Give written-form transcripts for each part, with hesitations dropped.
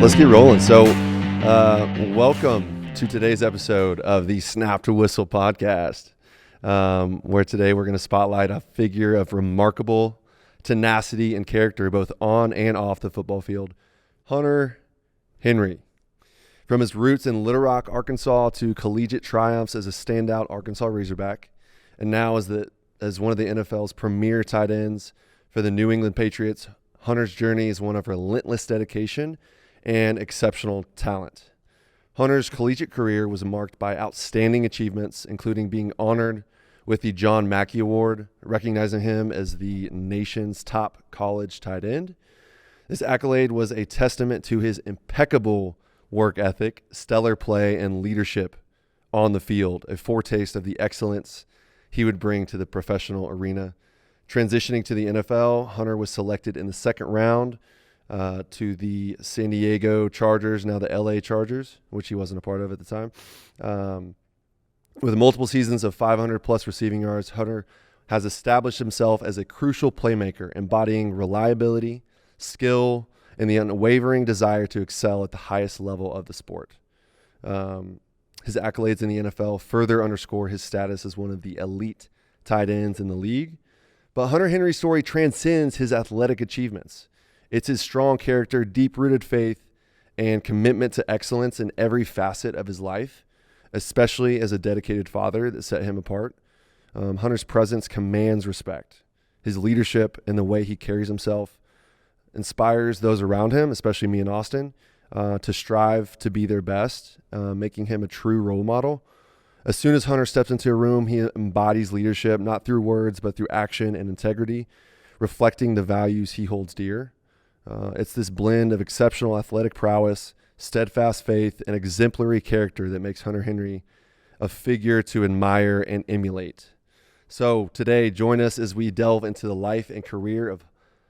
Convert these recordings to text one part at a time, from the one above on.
Let's get rolling. So, welcome to today's episode of the Snap to Whistle podcast, where today we're going to spotlight a figure of remarkable tenacity and character, both on and off the football field, Hunter Henry. From his roots in Little Rock, Arkansas, to collegiate triumphs as a standout Arkansas Razorback, and now as one of the NFL's premier tight ends for the New England Patriots, Hunter's journey is one of relentless dedication and exceptional talent. Hunter's collegiate career was marked by outstanding achievements, including being honored with the John Mackey Award, recognizing him as the nation's top college tight end. This accolade was a testament to his impeccable work ethic, stellar play, and leadership on the field, a foretaste of the excellence he would bring to the professional arena. Transitioning to the NFL, Hunter was selected in the second round to the San Diego Chargers, now the LA Chargers, which he wasn't a part of at the time. With multiple seasons of 500-plus receiving yards, Hunter has established himself as a crucial playmaker, embodying reliability, skill, and the unwavering desire to excel at the highest level of the sport. His accolades in the NFL further underscore his status as one of the elite tight ends in the league. But Hunter Henry's story transcends his athletic achievements. It's his strong character, deep-rooted faith, and commitment to excellence in every facet of his life, especially as a dedicated father, that set him apart. Hunter's presence commands respect. His leadership and the way he carries himself inspires those around him, especially me and Austin, to strive to be their best, making him a true role model. As soon as Hunter steps into a room, he embodies leadership, not through words, but through action and integrity, reflecting the values he holds dear. It's this blend of exceptional athletic prowess, steadfast faith, and exemplary character that makes Hunter Henry a figure to admire and emulate. So today, join us as we delve into the life and career of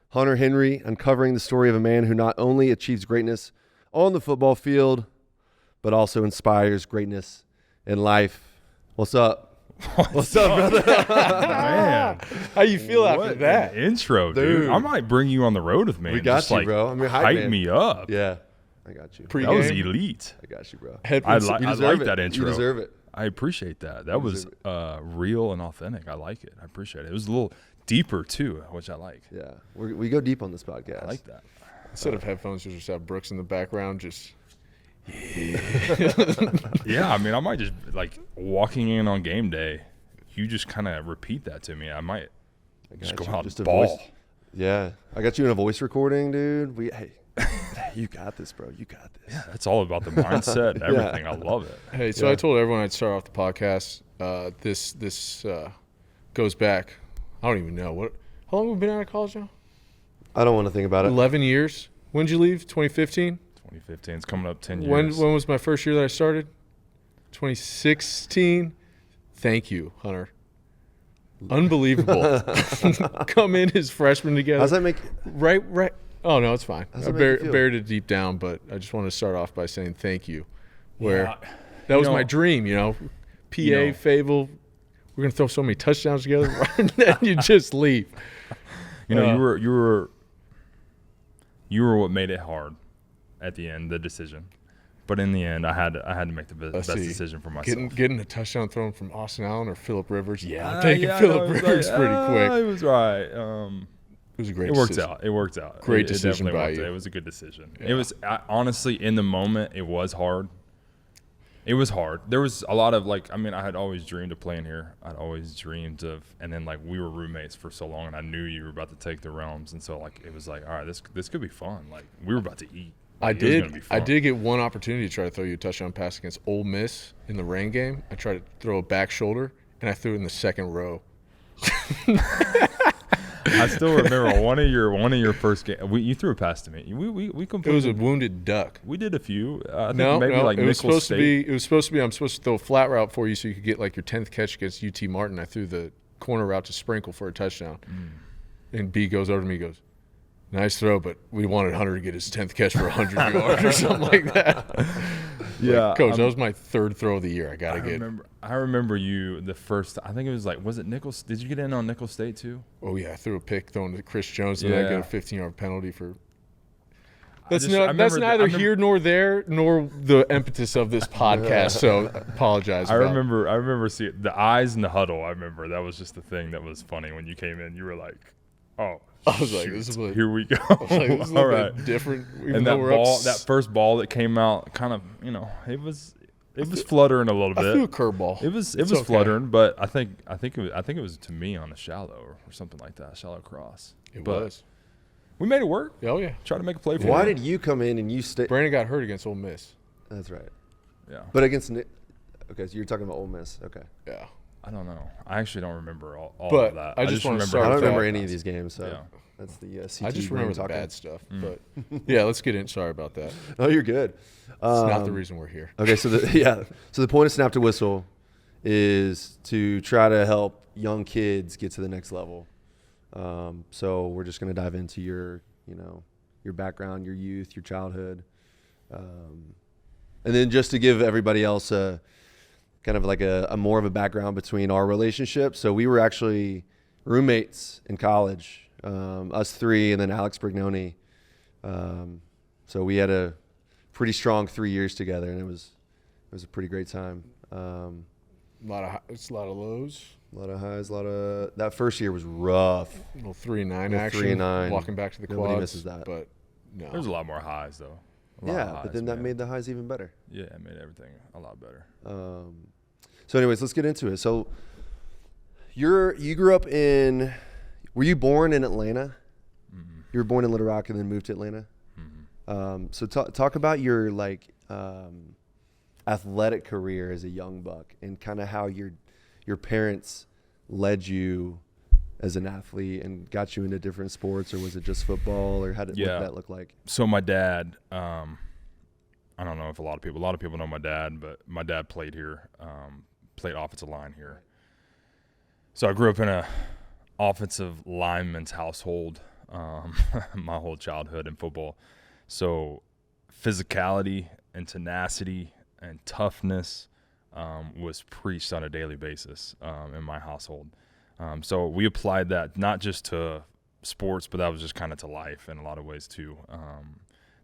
Hunter Henry, uncovering the story of a man who not only achieves greatness on the football field, but also inspires greatness in life. What's up? What's up, brother? Man, how you feel after that intro, dude? I might bring you on the road with me. We got you, bro. I mean, hype me up. Yeah, I got you. That was elite. I got you, bro. I like that intro. You deserve it. I appreciate that. That was real and authentic. I like it. I appreciate it. It was a little deeper too, which I like. Yeah, we go deep on this podcast. I like that. Instead of headphones, you just have Brooks in the background, just. Yeah, I mean, I might just like walking in on game day. You just kind of repeat that to me. I might just go out and ball. Voice. Yeah, I got you in a voice recording, dude. Hey, you got this, bro. You got this. Yeah, it's all about the mindset and everything. I love it. Hey, so I told everyone I'd start off the podcast. This goes back. I don't even know how long have we been out of college now? I don't want to think about it. 11 years. When did you leave? 2015. 2015. It's coming up 10 years. When was my first year that I started? 2016. Thank you, Hunter. Unbelievable. Come in as freshmen together. How's that make? Right. Oh no, it's fine. I buried it deep down, but I just want to start off by saying thank you. That was my dream, PA, Fable. We're gonna throw so many touchdowns together, and then you just leave. You were what made it hard at the end, the decision. But in the end, I had to make the best decision for myself. Getting a touchdown thrown from Austin Allen or Phillip Rivers. Yeah, I'm taking Phillip Rivers pretty quick. It was right. It was a great decision. It worked out. Great decision by you. It was a good decision. Yeah. It was honestly, in the moment, it was hard. It was hard. There was a lot of I had always dreamed of playing here. I'd always dreamed of, and then we were roommates for so long, and I knew you were about to take the realms, and so it was all right, this could be fun. We were about to eat. I did get one opportunity to try to throw you a touchdown pass against Ole Miss in the rain game. I tried to throw a back shoulder, and I threw it in the second row. I still remember one of your first games. You threw a pass to me. We completed. It was a wounded duck. We did a few. It was supposed to be. I'm supposed to throw a flat route for you so you could get your 10th catch against UT Martin. I threw the corner route to Sprinkle for a touchdown, and B goes over to me, goes, "Nice throw, but we wanted Hunter to get his 10th catch for 100 yards or something like that." Yeah, Coach, that was my third throw of the year. I remember you the first. I think it was it Nicholls? Did you get in on Nicholls State too? Oh yeah, I threw a pick throwing to Chris Jones. Did I get a 15-yard penalty for? That's neither here nor there, nor the impetus of this podcast. So apologize. I remember seeing the eyes in the huddle. I remember that was just the thing that was funny when you came in. You were like, "Oh." I was like, "This is like, here we go." I was like, this is all like right. different. And that first ball that came out, kind of, it was fluttering a little bit. I threw a curveball. It was fluttering, but I think it was to me on the shallow or something like that, shallow cross. It was. We made it work. Oh yeah. Try to make a play for it. Why did you come in and you stay? Brandon got hurt against Ole Miss. That's right. Yeah. But against okay, so you're talking about Ole Miss. Okay. Yeah. I don't know. I actually don't remember all but of that. I just want to I start. don't remember any of these games. So yeah. that's the CT I just remember the talking. bad stuff. But yeah, let's get in. Sorry about that. Oh, you're good. It's not the reason we're here. Okay, so the point of Snap to Whistle is to try to help young kids get to the next level. So we're just going to dive into your background, your youth, your childhood, and then just to give everybody else a kind of like a more of a background between our relationship. So we were actually roommates in college, us three, and then Alex Brignoni. So we had a pretty strong 3 years together, and it was a pretty great time. It's a lot of lows. A lot of highs, that first year was rough. A little 3-9 action. 3-9. Walking back to the quads. Nobody misses that. But no. There's a lot more highs though. But then that made the highs even better. Yeah, it made everything a lot better. So anyways, let's get into it. So you grew up were you born in Atlanta? Mm-hmm. You were born in Little Rock and then moved to Atlanta? Mm-hmm. So talk about your athletic career as a young buck and kind of how your parents led you as an athlete and got you into different sports, or was it just football, or what did that look like? So my dad, I don't know if a lot of people know my dad, but my dad played here, played offensive line here. So I grew up in a offensive lineman's household my whole childhood in football. So physicality and tenacity and toughness was preached on a daily basis in my household. So we applied that not just to sports, but that was just kind of to life in a lot of ways too.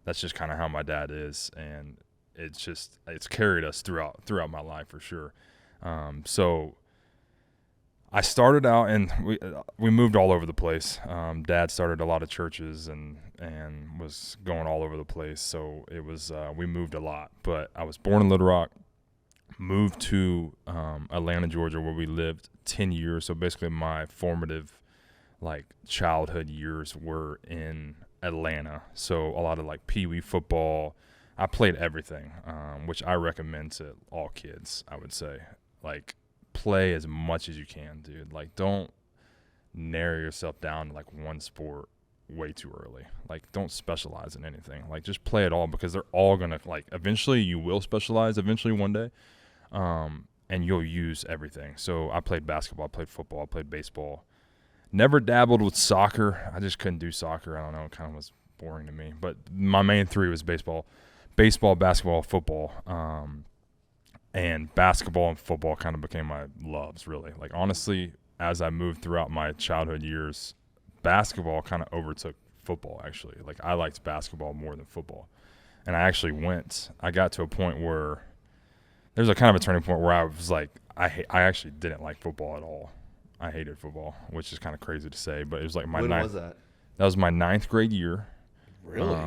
That's just kind of how my dad is, and it's carried us throughout my life for sure. So I started out, and we moved all over the place. Dad started a lot of churches and was going all over the place. So it was we moved a lot. But I was born in Little Rock, moved to Atlanta, Georgia, where we lived 10 years. So basically my formative childhood years were in Atlanta. So a lot of pee-wee football. I played everything, which I recommend to all kids, I would say. Play as much as you can, dude. Don't narrow yourself down to one sport way too early. Don't specialize in anything. Just play it all, because they're all gonna eventually you will specialize eventually one day, and you'll use everything. So I played basketball, I played football, I played baseball. Never dabbled with soccer. I just couldn't do soccer. I don't know, it kind of was boring to me. But my main three was baseball, basketball, football. And basketball and football kind of became my loves, really. Honestly, as I moved throughout my childhood years, basketball kind of overtook football, actually. I liked basketball more than football. And I got to a point where there's a kind of a turning point where I was I actually didn't like football at all. I hated football, which is kind of crazy to say, but it was my When ninth. was that? That was my 9th grade year. Really?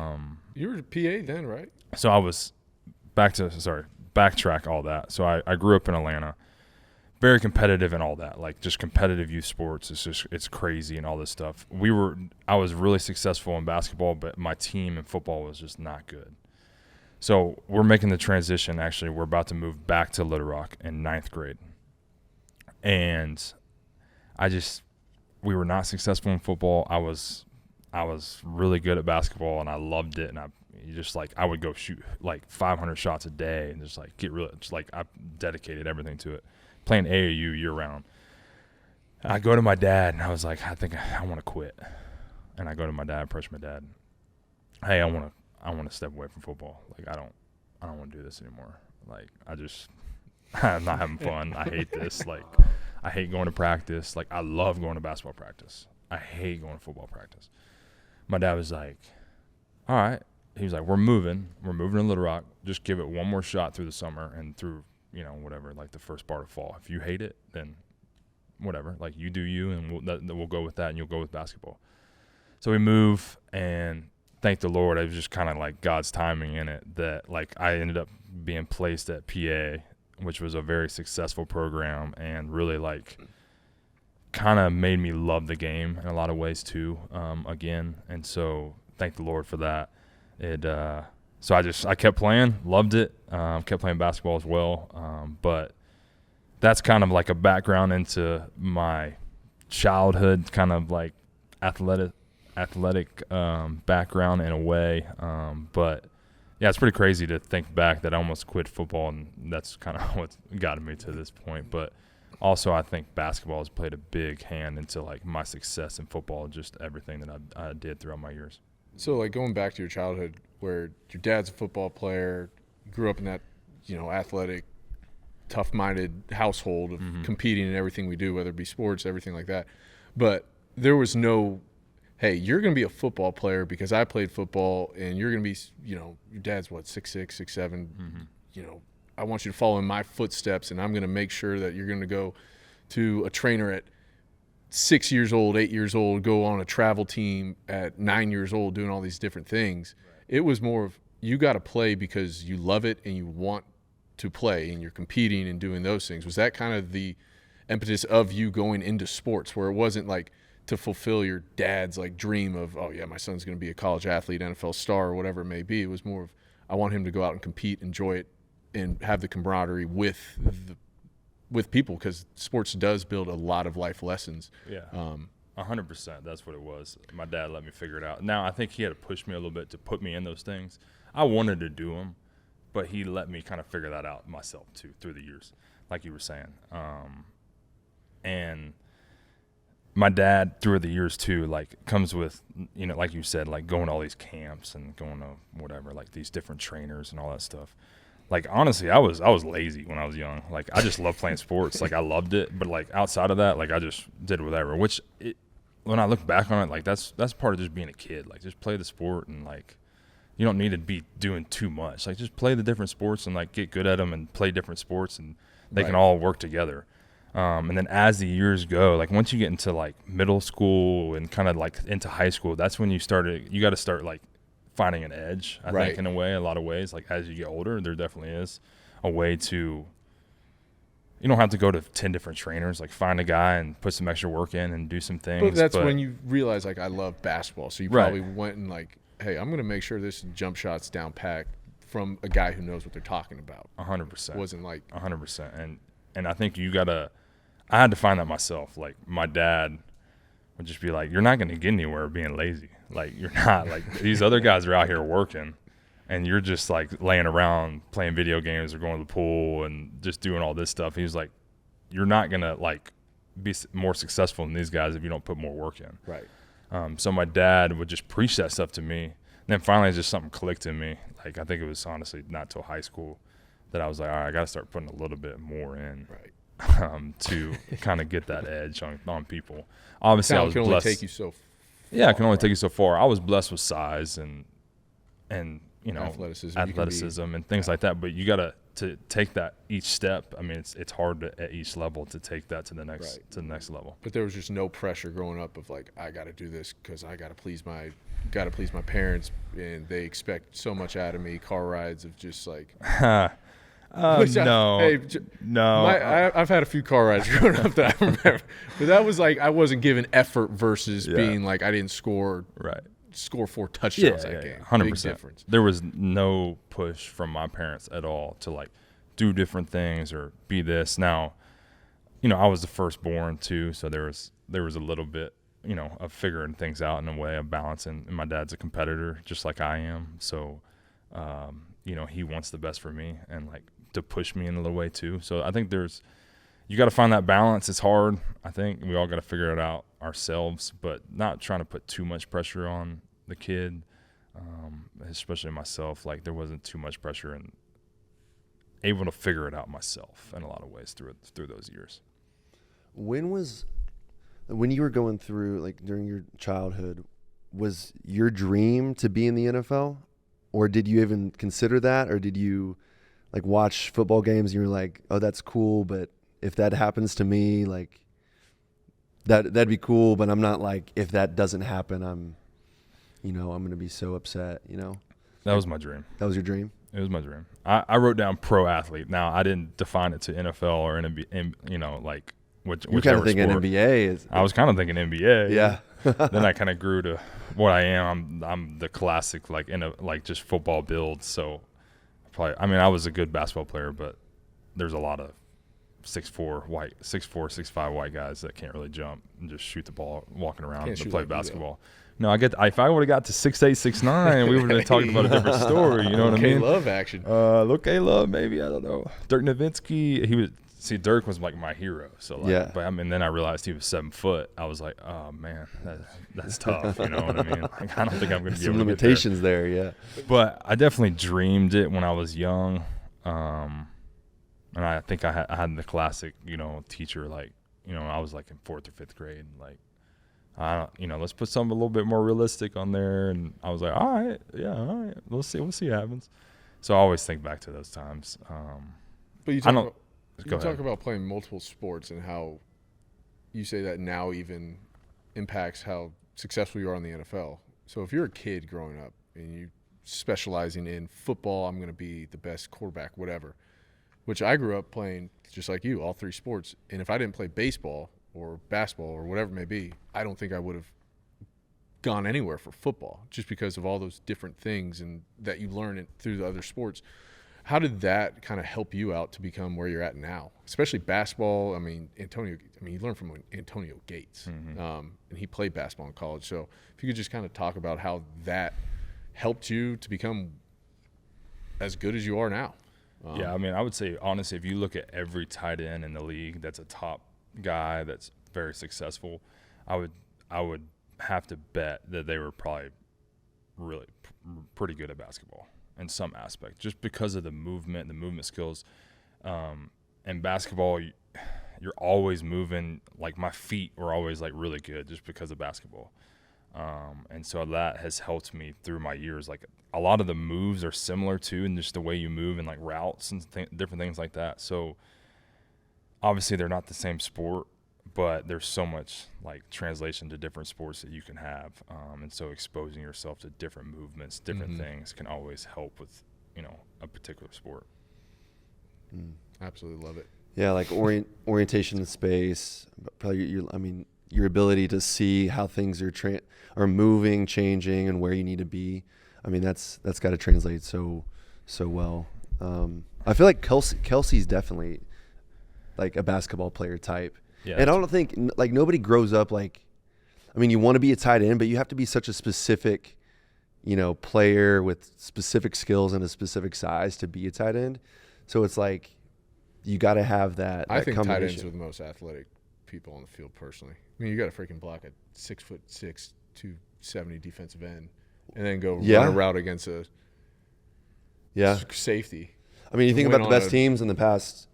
You were a PA then, right? So I was backtrack all that. So I grew up in Atlanta, very competitive and all that, just competitive youth sports. It's crazy and all this stuff. I was really successful in basketball, but my team in football was just not good. So we're making the transition. Actually, we're about to move back to Little Rock in 9th grade. And we were not successful in football. I was really good at basketball, and I loved it. And I would go shoot 500 shots a day and I dedicated everything to it. Playing AAU year round. I go to my dad and I was I think I want to quit. And I go to my dad, approach my dad. Hey, I want to step away from football. I don't want to do this anymore. I'm not having fun. I hate this. I hate going to practice. I love going to basketball practice. I hate going to football practice. My dad was all right. he was like, we're moving to Little Rock. Just give it one more shot through the summer and through, whatever, like the first part of fall. If you hate it, then whatever, like you do you, and we'll go with that, and you'll go with basketball. So we move, and thank the Lord, it was just kind of like God's timing in it that like I ended up being placed at PA, which was a very successful program, and really like kind of made me love the game in a lot of ways too, again. And so thank the Lord for that. So I kept playing, loved it, kept playing basketball as well. But that's kind of like a background into my childhood, kind of like athletic background in a way. But yeah, it's pretty crazy to think back that I almost quit football, and that's kind of what got me to this point. But also, I think basketball has played a big hand into like my success in football, just everything that I did throughout my years. So, like, going back to your childhood where your dad's a football player, you grew up in that, athletic, tough-minded household of competing in everything we do, whether it be sports, everything like that. But there was no, hey, you're going to be a football player because I played football, and you're going to be, your dad's, 6'6", 6'7", I want you to follow in my footsteps, and I'm going to make sure that you're going to go to a trainer at 6 years old, 8 years old, go on a travel team at 9 years old, doing all these different things. Right. It was more of you got to play because you love it and you want to play, and you're competing and doing those things. Was that kind of the impetus of you going into sports, where it wasn't like to fulfill your dad's like dream of, oh yeah, my son's going to be a college athlete, NFL star, or whatever it may be? It was more of, I want him to go out and compete, enjoy it, and have the camaraderie with people, because sports does build a lot of life lessons. Yeah, 100%. That's what it was. My dad let me figure it out. Now, I think he had to push me a little bit to put me in those things. I wanted to do them, but he let me kind of figure that out myself too through the years, like you were saying. And my dad through the years too, like comes with, like you said, like going to all these camps and going to whatever, like these different trainers and all that stuff. Like, honestly, I was lazy when I was young. Like, I just loved playing sports. Like, I loved it. But, like, outside of that, like, I just did whatever. Which, when I look back on it, like, that's part of just being a kid. Like, just play the sport, and, like, you don't need to be doing too much. Like, just play the different sports and, like, get good at them and play different sports, and they can all work together. And then as the years go, like, once you get into, like, middle school and kind of, like, into high school, that's when you got to start, like, finding an edge, I think, in a lot of ways. Like, as you get older, there definitely is a way to, you don't have to go to 10 different trainers. Like, find a guy and put some extra work in and do some things. But that's when you realize, like, I love basketball. So you probably went and, like, hey, I'm going to make sure this jump shot's down pat from a guy who knows what they're talking about. 100%. It wasn't like 100%. And I think I had to find that myself. Like, my dad would just be like, you're not going to get anywhere being lazy. Like, you're not. Like, these other guys are out here working, and you're just, like, laying around playing video games or going to the pool and just doing all this stuff. He was like, you're not going to, like, be more successful than these guys if you don't put more work in. Right. So my dad would just preach that stuff to me. And then finally just something clicked in me. Like, I think it was honestly not till high school that I was like, all right, I got to start putting a little bit more in. Right. To kind of get that edge on people. Obviously, I was blessed. blessed. Only take you so far, it can only take you so far. I was blessed with size and athleticism and things like that. But you got to take that each step. I mean, it's hard at each level to take that to the next level. But there was just no pressure growing up of like, I got to do this because I got to please my parents, and they expect so much out of me. Car rides of just like. No. I've had a few car rides growing up that I remember, but that was like I wasn't given effort versus being like I didn't score 4 touchdowns that game. 100%. Big difference. There was no push from my parents at all to like do different things or be this. Now, I was the firstborn too, so there was a little bit of figuring things out in a way of balancing. And my dad's a competitor just like I am, so he wants the best for me and like to push me in a little way too. So I think you got to find that balance. It's hard. I think we all got to figure it out ourselves, but not trying to put too much pressure on the kid, especially myself. Like, there wasn't too much pressure, and able to figure it out myself in a lot of ways through those years. When you were going through, like, during your childhood, was your dream to be in the NFL? or did you even consider that, or did you like watch football games and you're like, oh, that's cool, but if that happens to me, like that'd be cool, but I'm not like, if that doesn't happen, I'm going to be so upset, That was my dream. That was your dream? It was my dream. I wrote down pro athlete. Now, I didn't define it to NFL or NBA, like whichever kind of thinking sport. NBA. I was kind of thinking NBA. Yeah. Then I kind of grew to what I am. I'm the classic, like just football build. So I was a good basketball player, but there's a lot of 6'4", 6'5" white guys that can't really jump and just shoot the ball walking around to play basketball. No, if I would have got to 6'8", 6'9", we would have been talking about a different story. You know what I mean? Love action. Love, maybe, I don't know. Dirk Nowitzki, Dirk was like my hero. So yeah. But then I realized he was 7 foot. I was like, oh man, that's tough. You know what I mean? Like, I don't think I'm going to be able to limitations there. Yeah. But I definitely dreamed it when I was young. And I think I had the classic, teacher, like, I was like in 4th or 5th grade, like, let's put something a little bit more realistic on there. And I was like, all right, we'll see what happens. So I always think back to those times. But you talk about playing multiple sports and how you say that now even impacts how successful you are in the NFL. So if you're a kid growing up and you specializing in football, I'm going to be the best quarterback, whatever, which I grew up playing just like you, all 3 sports. And if I didn't play baseball or basketball or whatever it may be, I don't think I would have gone anywhere for football just because of all those different things and that you learn through the other sports. How did that kind of help you out to become where you're at now, especially basketball? You learned from Antonio Gates, and he played basketball in college. So if you could just kind of talk about how that helped you to become as good as you are now. I would say, honestly, if you look at every tight end in the league that's a top guy that's very successful, I would have to bet that they were probably really pretty good at basketball in some aspect, just because of the movement skills. And basketball, you're always moving. Like, my feet were always like really good just because of basketball. And so that has helped me through my years. Like, a lot of the moves are similar too, and just the way you move and like routes and different things like that. So obviously they're not the same sport, but there's so much like translation to different sports that you can have. And so exposing yourself to different movements, different things can always help with, a particular sport. Absolutely love it. Yeah. Like orientation in space, probably your ability to see how things are moving, changing, and where you need to be. That's got to translate so well. I feel like Kelsey's definitely like a basketball player type. Yeah, and I don't think like nobody grows up like, you want to be a tight end, but you have to be such a specific, player with specific skills and a specific size to be a tight end. So it's like you got to have that. I think tight ends are the most athletic people on the field personally. You got to freaking block a 6'6", 270 defensive end, and then go run a route against a safety. You think about the best teams in the past,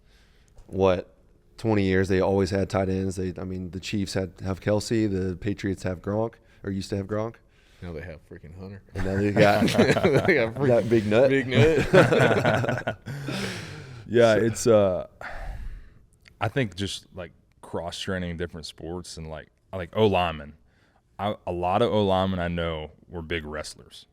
20 years, they always had tight ends. The Chiefs have Kelsey, the Patriots have Gronk, or used to have Gronk. Now they have freaking Hunter. And now they got, that big nut. Big nut. Yeah, it's I think just like cross-training different sports and like O-linemen. A lot of O-linemen I know were big wrestlers.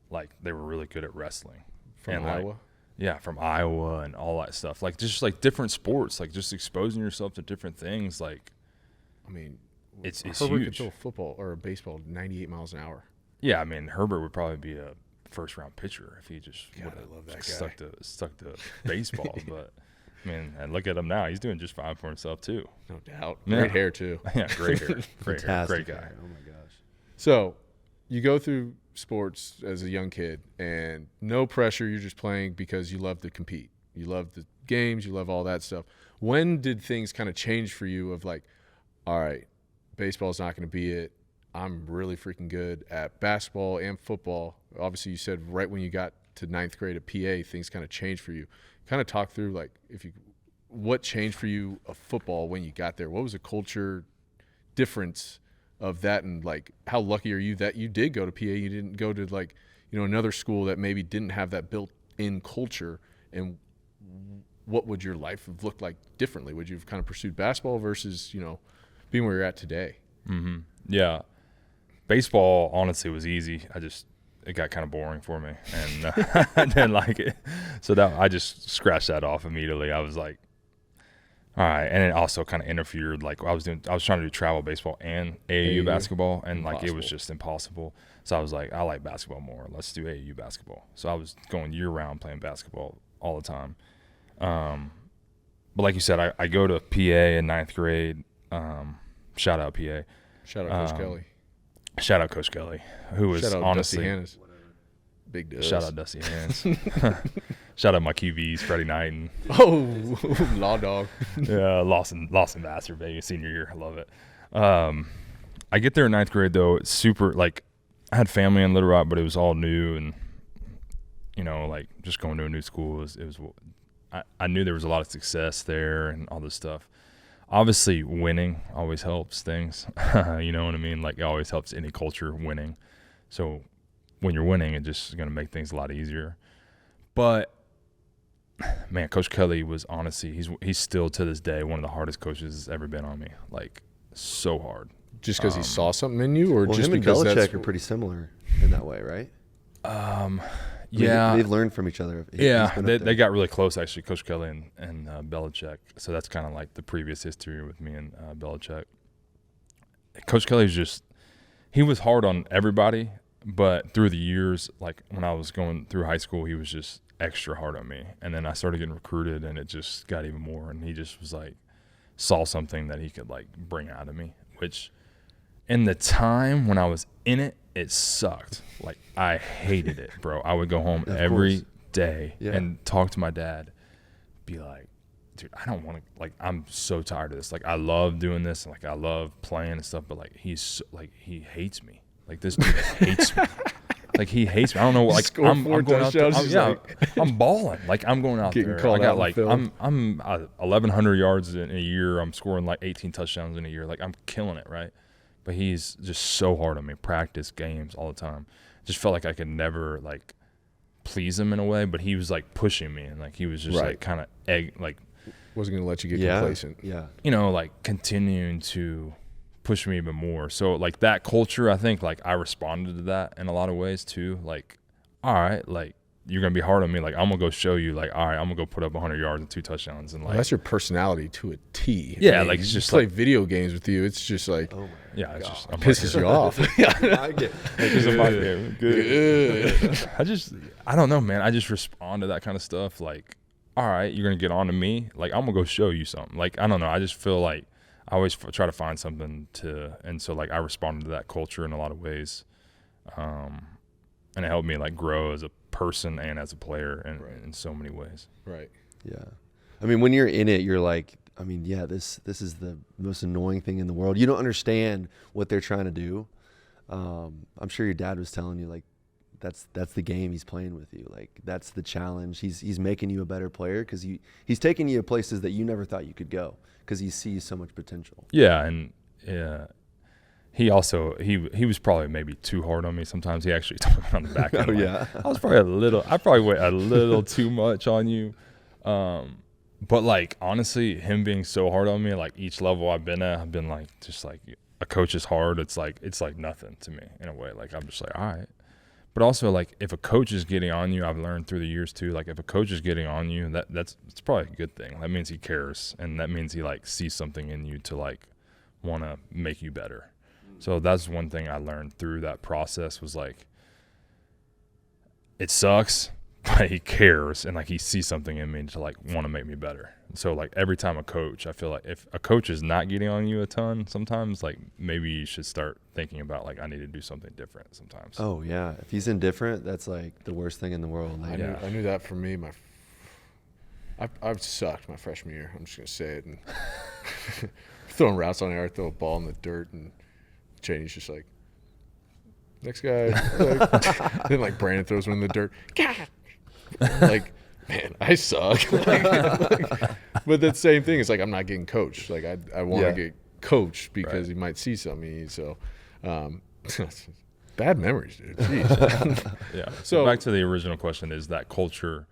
Like, they were really good at wrestling. From Iowa? Yeah, from Iowa and all that stuff. Like, just like different sports, like just exposing yourself to different things. Like, it's Herbert huge. could throw a football or a baseball 98 miles an hour. Yeah, Herbert would probably be a first-round pitcher if he just stuck to baseball. But and look at him now; he's doing just fine for himself too. No doubt. Yeah. Great hair too. Yeah, great hair. Great hair. Great guy. Hair. Oh my gosh. So, you go through sports as a young kid, and no pressure. You're just playing because you love to compete. You love the games. You love all that stuff. When did things kind of change for you? Of like, all right, baseball's not going to be it. I'm really freaking good at basketball and football. Obviously, you said right when you got to 9th grade at PA, things kind of changed for you. Kind of talk through like what changed for you of football when you got there? What was the culture difference of that, and like how lucky are you that you did go to PA? You didn't go to like another school that maybe didn't have that built-in culture, and what would your life have looked like differently? Would you have kind of pursued basketball versus, being where you're at today? Mm-hmm. Yeah. Baseball, honestly, was easy. It got kind of boring for me, and I didn't like it. So I just scratched that off immediately. I was like, all right. And it also kind of interfered. Like I was trying to do travel baseball and AAU basketball, and like it was just impossible. So I was like, I like basketball more. Let's do AAU basketball. So I was going year round playing basketball all the time. But like you said, I go to PA in 9th grade. Shout out PA. Shout out Coach Kelly. Shout out Coach Kelly, who was honestly Dusty Hannes. Big Dust. Shout out Dusty Hannes. Shout out my QBs, Freddie Knight and Law Dog. Yeah, Lawson Vassar, baby, senior year. I love it. I get there in 9th grade though. It's super like I had family in Little Rock, but it was all new, and like just going to a new school was I knew there was a lot of success there and all this stuff. Obviously, winning always helps things. You know what I mean? Like, it always helps any culture winning. So, when you're winning, it's just going to make things a lot easier. But, man, Coach Kelly was honestly, he's still to this day one of the hardest coaches that's ever been on me. Like, so hard. Just because he saw something in you, or just him because and Belichick are pretty similar in that way, right? Yeah, they've learned from each other. They got really close actually, Coach Kelly and Belichick. So that's kind of like the previous history with me and Belichick. Coach Kelly he was hard on everybody, but through the years, like when I was going through high school, he was just extra hard on me. And then I started getting recruited, and it just got even more. And he just was like saw something that he could like bring out of me, which in the time when I was in it, it sucked. Like, I hated it, bro. I would go home every day and talk to my dad, be like, dude, I don't want to, like, I'm so tired of this. Like, I love doing this, and, like, I love playing and stuff, but, like, he hates me. Like, this dude hates me. Like, he hates me. I don't know. Like, I'm going out there. I'm balling. Like, I'm going out there. I got, like, I'm 1,100 yards in a year. I'm scoring, like, 18 touchdowns in a year. Like, I'm killing it, right? But he's just so hard on me. Practice, games, all the time. Just felt like I could never like please him in a way. But he was like pushing me, and like he was just like kind of wasn't gonna let you get complacent. Yeah. Like continuing to push me even more. So like that culture, I think like I responded to that in a lot of ways too. Like, all right, like you're gonna be hard on me. Like I'm gonna go show you. Like, all right, I'm gonna go put up 100 yards and 2 touchdowns. And like that's your personality to a T. Yeah, like it's just play like video games with you. It's just like it's just it pisses you off. I get good. I don't know, man. I just respond to that kind of stuff. Like, all right, you're gonna get on to me. Like I'm gonna go show you something. Like I don't know. I just feel like I always try to find something and so like I responded to that culture in a lot of ways, and it helped me like grow as a person and as a player in so many ways. Right. Yeah. I mean, when you're in it, you're like, I mean, yeah, this is the most annoying thing in the world. You don't understand what they're trying to do. I'm sure your dad was telling you, like, that's the game he's playing with you. Like, that's the challenge. He's making you a better player because he's taking you to places that you never thought you could go because he sees so much potential. Yeah, and he also he was probably maybe too hard on me sometimes. He actually told me on the back end. I probably went a little too much on you. But like honestly, him being so hard on me, like each level I've been at, I've been like just like a coach is hard. It's like nothing to me in a way. Like I'm just like, all right. But also like if a coach is getting on you, I've learned through the years too, like if a coach is getting on you, it's probably a good thing. That means he cares, and that means he like sees something in you to like want to make you better. So that's one thing I learned through that process was like, it sucks, but he cares, and like he sees something in me to like want to make me better. So like every time I feel like if a coach is not getting on you a ton, sometimes like maybe you should start thinking about like I need to do something different sometimes. Oh yeah, if he's indifferent, that's like the worst thing in the world. I knew that for me. I've sucked my freshman year. I'm just gonna say it, and throwing routes on the air, throw a ball in the dirt, and Cheney's just like, next guy. Then like Brandon throws one in the dirt. God, like, man, I suck. But that same thing. It's like I'm not getting coached. Like I want to get coached because he might see something. So Bad memories, dude. Jeez. Yeah. So back to the original question, is that culture,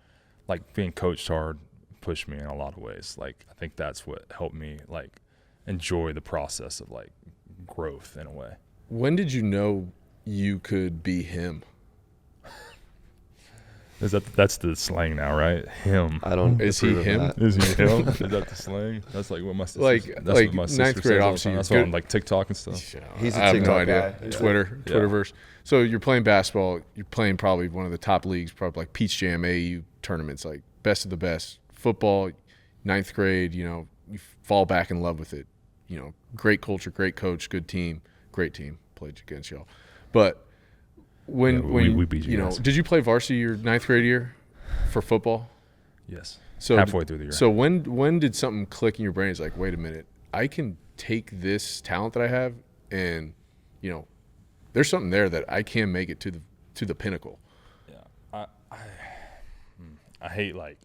like being coached hard, pushed me in a lot of ways. Like I think that's what helped me like enjoy the process of like growth in a way. When did you know you could be him? That's the slang now, right? Him. I don't. Is he him? Is he him? Is that the slang? That's like what my sister. Like what my sister ninth grade, says all the obviously. time. That's why on like TikTok and stuff. He's a I have no TikTok idea. guy. Twitterverse. So you're playing basketball. You're playing probably one of the top leagues, probably like Peach Jam AU tournaments, like best of the best. Football, ninth grade. You fall back in love with it. Great culture, great coach, good team, great team. Played against y'all, but when we beat you guys. did you play varsity your ninth grade year for football? Yes. So halfway through the year. So when did something click in your brain? It's like, wait a minute, I can take this talent that I have, and there's something there that I can make it to the pinnacle. Yeah, I hate like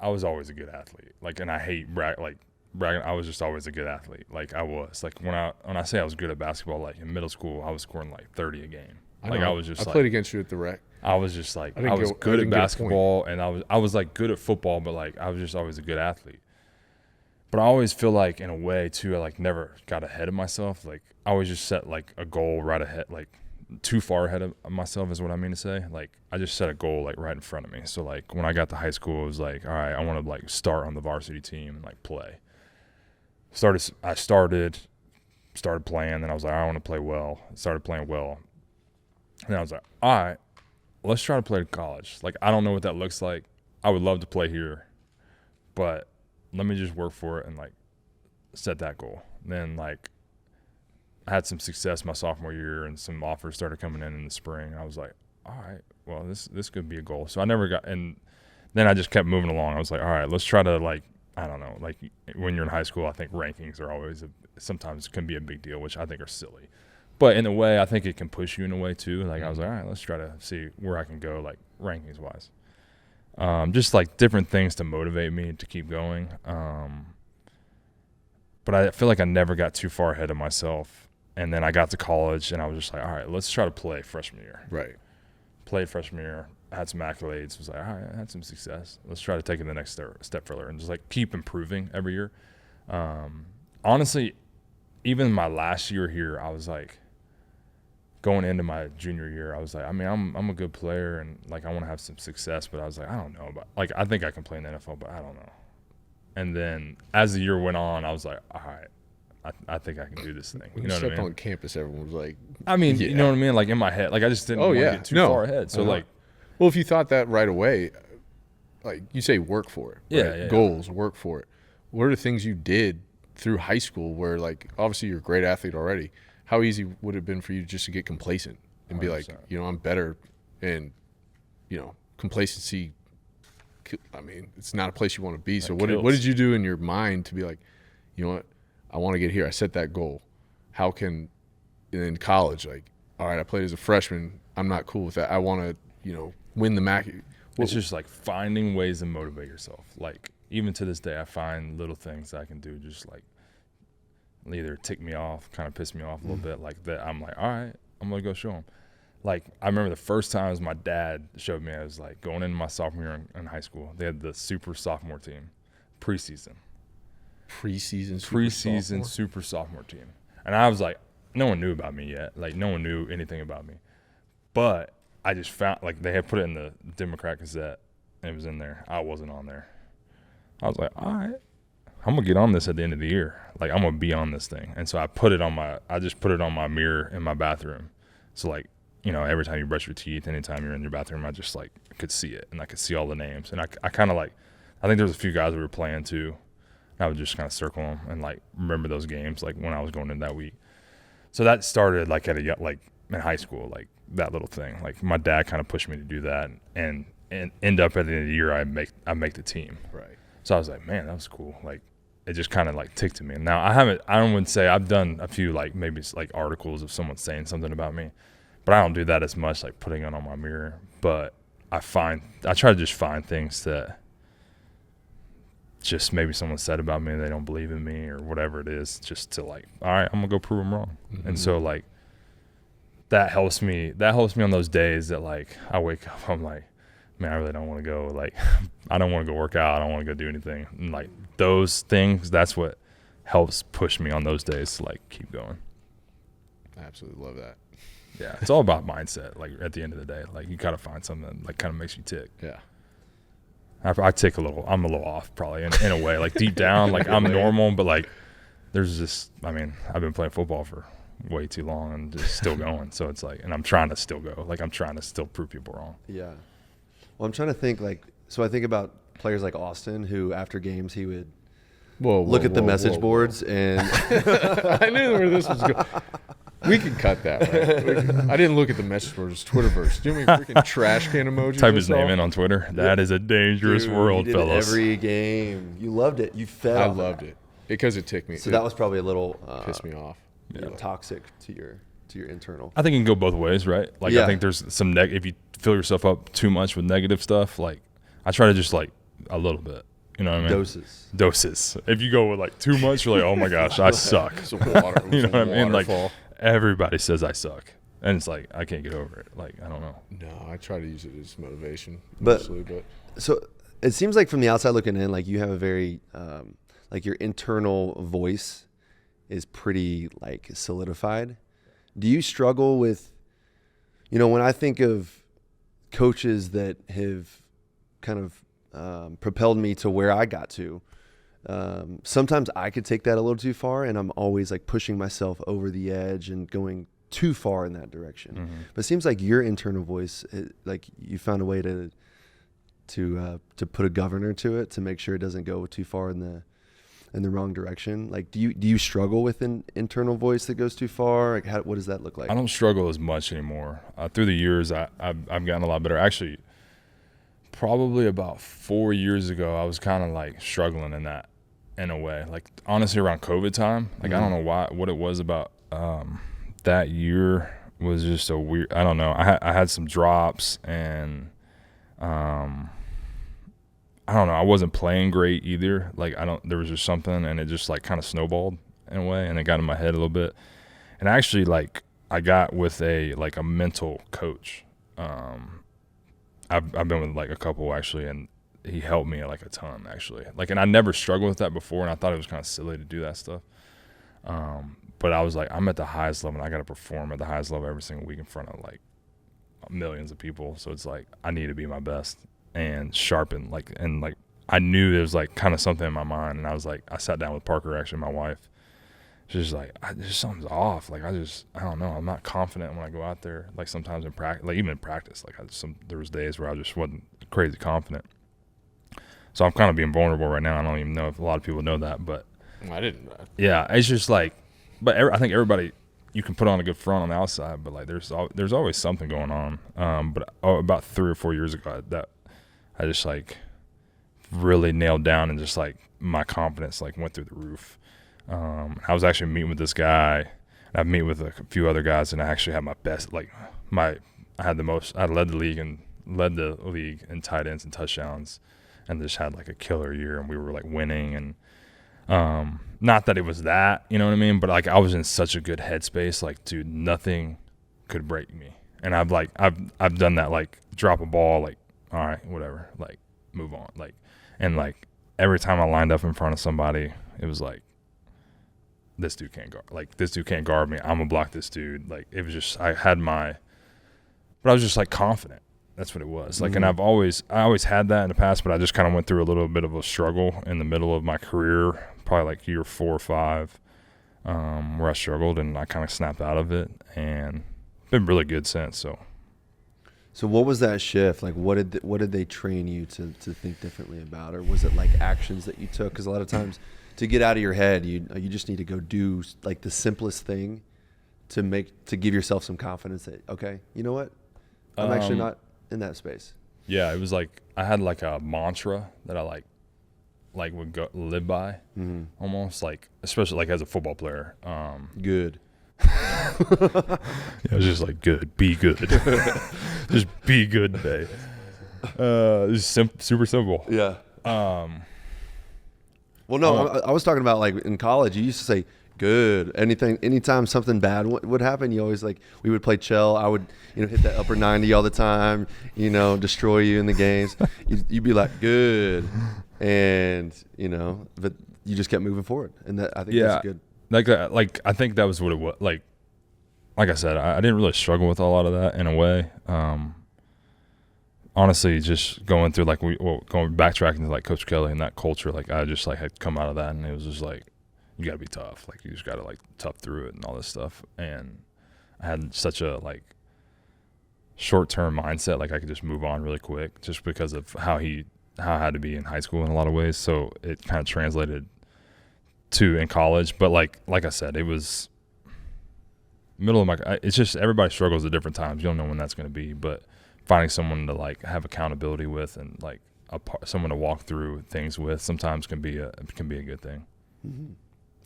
I was always a good athlete. Like, and I hate bragging. I was just always a good athlete. Like I was. Like when I say I was good at basketball, like in middle school, I was scoring like 30 a game. I played against you at the rec. I was just like I was good at basketball, and I was like good at football, but like I was just always a good athlete. But I always feel like in a way too, I like never got ahead of myself. Like I always just set like a goal right ahead, like too far ahead of myself is what I mean to say. Like I just set a goal like right in front of me. So like when I got to high school, it was like, all right, I want to like start on the varsity team and like play. I started playing, then I was like, I want to play well. Started playing well. And I was like, all right, let's try to play to college. Like, I don't know what that looks like. I would love to play here, but let me just work for it and like set that goal. Then like I had some success my sophomore year, and some offers started coming in the spring. And I was like, all right, well, this could be a goal. So I never got, and then I just kept moving along. I was like, all right, let's try to like, I don't know, like when you're in high school, I think rankings are always sometimes can be a big deal, which I think are silly. But in a way, I think it can push you in a way too. Like I was like, all right, let's try to see where I can go, like rankings wise. Just like different things to motivate me to keep going. But I feel like I never got too far ahead of myself. And then I got to college, and I was just like, all right, let's try to play freshman year. Right. Played freshman year, had some accolades. Was like, all right, I had some success. Let's try to take it the next step further and just like keep improving every year. Honestly, even my last year here, I was like, going into my junior year, I was like, I mean, I'm a good player, and like I want to have some success, but I was like, I don't know, but like I think I can play in the NFL, but I don't know. And then as the year went on, I was like, all right, I think I can do this thing. When you stepped on campus, everyone was like, I mean, you know what I mean? Like in my head, like I just didn't want to get too far ahead. So like, well, if you thought that right away, like you say, work for it. Right? Yeah. Goals, work for it. What are the things you did through high school where like, obviously you're a great athlete already. How easy would it have been for you just to get complacent and be 100%. Like, I'm better, and, complacency, I mean, it's not a place you want to be. So what did you do in your mind to be like, you know what, I want to get here. I set that goal. How can, in college, like, all right, I played as a freshman. I'm not cool with that. I want to, win the Mackey. It's just like finding ways to motivate yourself. Like, even to this day, I find little things I can do just like, either tick me off, kind of piss me off a little bit, like that. I'm like, all right, I'm going to go show them. Like, I remember the first times my dad showed me, I was like going into my sophomore year in high school. They had the super sophomore team, preseason super sophomore team. And I was like, no one knew about me yet. Like, no one knew anything about me. But I just found, like, they had put it in the Democrat Gazette, and it was in there. I wasn't on there. I was like, all right, I'm going to get on this at the end of the year. Like, I'm going to be on this thing. And so I just put it on my mirror in my bathroom. So, like, every time you brush your teeth, anytime you're in your bathroom, I just, like, could see it. And I could see all the names. And I kind of, like, I think there was a few guys we were playing, too. I would just kind of circle them and, like, remember those games, like, when I was going in that week. So that started, like, in high school, like, that little thing. Like, my dad kind of pushed me to do that. And end up at the end of the year, I make the team. Right. So I was like, man, that was cool. Like, it just kind of like ticked to me. Now I wouldn't say I've done a few like maybe like articles of someone saying something about me, but I don't do that as much, like putting it on my mirror. But I try to just find things that just maybe someone said about me, they don't believe in me or whatever it is, just to like, all right, I'm gonna go prove them wrong. Mm-hmm. And so like that helps me. That helps me on those days that like I wake up, I'm like, man, I really don't want to go. Like, I don't want to go work out. I don't want to go do anything. And like those things, that's what helps push me on those days to like keep going. I absolutely love that. Yeah, it's all about mindset. Like at the end of the day, like you gotta find something that like kind of makes you tick. Yeah. I tick a little. I'm a little off probably in a way. Like deep down, like I'm normal, but like there's just. I mean, I've been playing football for way too long and just still going. So it's like, and I'm trying to still go. Like I'm trying to still prove people wrong. Yeah. Well, I'm trying to think like. So I think about players like Austin, who after games he would look at the message boards and. I knew where this was going. We can cut that, right? I didn't look at the message boards. Twitterverse. Do you know how many freaking trash can emojis? Type his name in on Twitter. That is a dangerous world, you did fellas. Every game, you loved it. You fed. I off loved that. it because it ticked me. So that was probably a little pissed me off. Toxic to your internal. I think it can go both ways, right? Like I think there's some if you fill yourself up too much with negative stuff, like I try to just like a little bit. You know what I mean? Doses. If you go with like too much, you're like, oh my gosh, I suck. It's a water. You know what I mean? Like waterfall. everybody says I suck, and it's like I can't get over it. Like I don't know. No, I try to use it as motivation mostly, but so it seems like from the outside looking in, like you have a very like your internal voice is pretty like solidified. Do you struggle with, when I think of coaches that have kind of propelled me to where I got to, sometimes I could take that a little too far, and I'm always like pushing myself over the edge and going too far in that direction. Mm-hmm. But it seems like your internal voice, like you found a way to put a governor to it to make sure it doesn't go too far in the wrong direction. Like, do you struggle with an internal voice that goes too far? Like, what does that look like? I don't struggle as much anymore. Through the years, I've gotten a lot better. Actually, probably about 4 years ago, I was kind of like struggling in a way. Like honestly, around COVID time, like I don't know what it was about that year was just so weird. I don't know. I had some drops and I don't know. I wasn't playing great either. Like there was just something, and it just like kind of snowballed in a way, and it got in my head a little bit. And actually, like I got with a mental coach. I've been with like a couple actually, and he helped me like a ton actually. Like, and I never struggled with that before, and I thought it was kind of silly to do that stuff. But I was like, I'm at the highest level, and I got to perform at the highest level every single week in front of like millions of people. So it's like I need to be my best and sharpen and I knew there was like kind of something in my mind, and I was like, I sat down with Parker, actually my wife. She's just like, just something's off. Like I don't know. I'm not confident when I go out there. Like sometimes in practice, like even in practice, like there was days where I just wasn't crazy confident. So I'm kind of being vulnerable right now. I don't even know if a lot of people know that, but I didn't. Yeah, it's just like, but I think everybody, you can put on a good front on the outside, but like there's always something going on. But about 3 or 4 years ago, that I just like really nailed down, and just like my confidence like went through the roof. I was actually meeting with this guy, and I've met with a few other guys, and I actually had my best, like I led the league in tight ends and touchdowns, and just had like a killer year, and we were like winning, and not that it was that, you know what I mean, but like I was in such a good headspace, like dude, nothing could break me. And I've done that, like drop a ball, like all right, whatever, like move on, like, and like every time I lined up in front of somebody, it was like, this dude can't guard me. I'm gonna block this dude. Like it was just, but I was just like confident. That's what it was. Like, and I always had that in the past, but I just kind of went through a little bit of a struggle in the middle of my career, probably like year 4 or 5, where I struggled, and I kind of snapped out of it, and been really good since. So what was that shift? Like, what did they train you to think differently about, or was it like actions that you took? Because a lot of times, to get out of your head, you just need to go do like the simplest thing to give yourself some confidence that, okay, you know what, I'm actually not in that space. Yeah, it was like I had like a mantra that I like would live by, almost like, especially like as a football player. Good. Yeah, it was just like good, be good, just be good today. It's super simple. Yeah. Well, no, I was talking about like in college, you used to say good. Anytime something bad would happen, you always we would play Chell. I would, hit that upper 90 all the time, destroy you in the games. You'd be like, good. And, but you just kept moving forward. And I think that's good. I think that was what it was. Like I said, I didn't really struggle with a lot of that in a way. Honestly, just going through backtracking to Coach Kelly and that culture, I just had come out of that, and it was just you got to be tough. You just got to tough through it and all this stuff. And I had such a short-term mindset, I could just move on really quick, just because of how I had to be in high school in a lot of ways. So it kind of translated to in college. But like I said, it was middle of it's just everybody struggles at different times. You don't know when that's going to be, but finding someone to have accountability with and someone to walk through things with sometimes can be a good thing. Mm-hmm.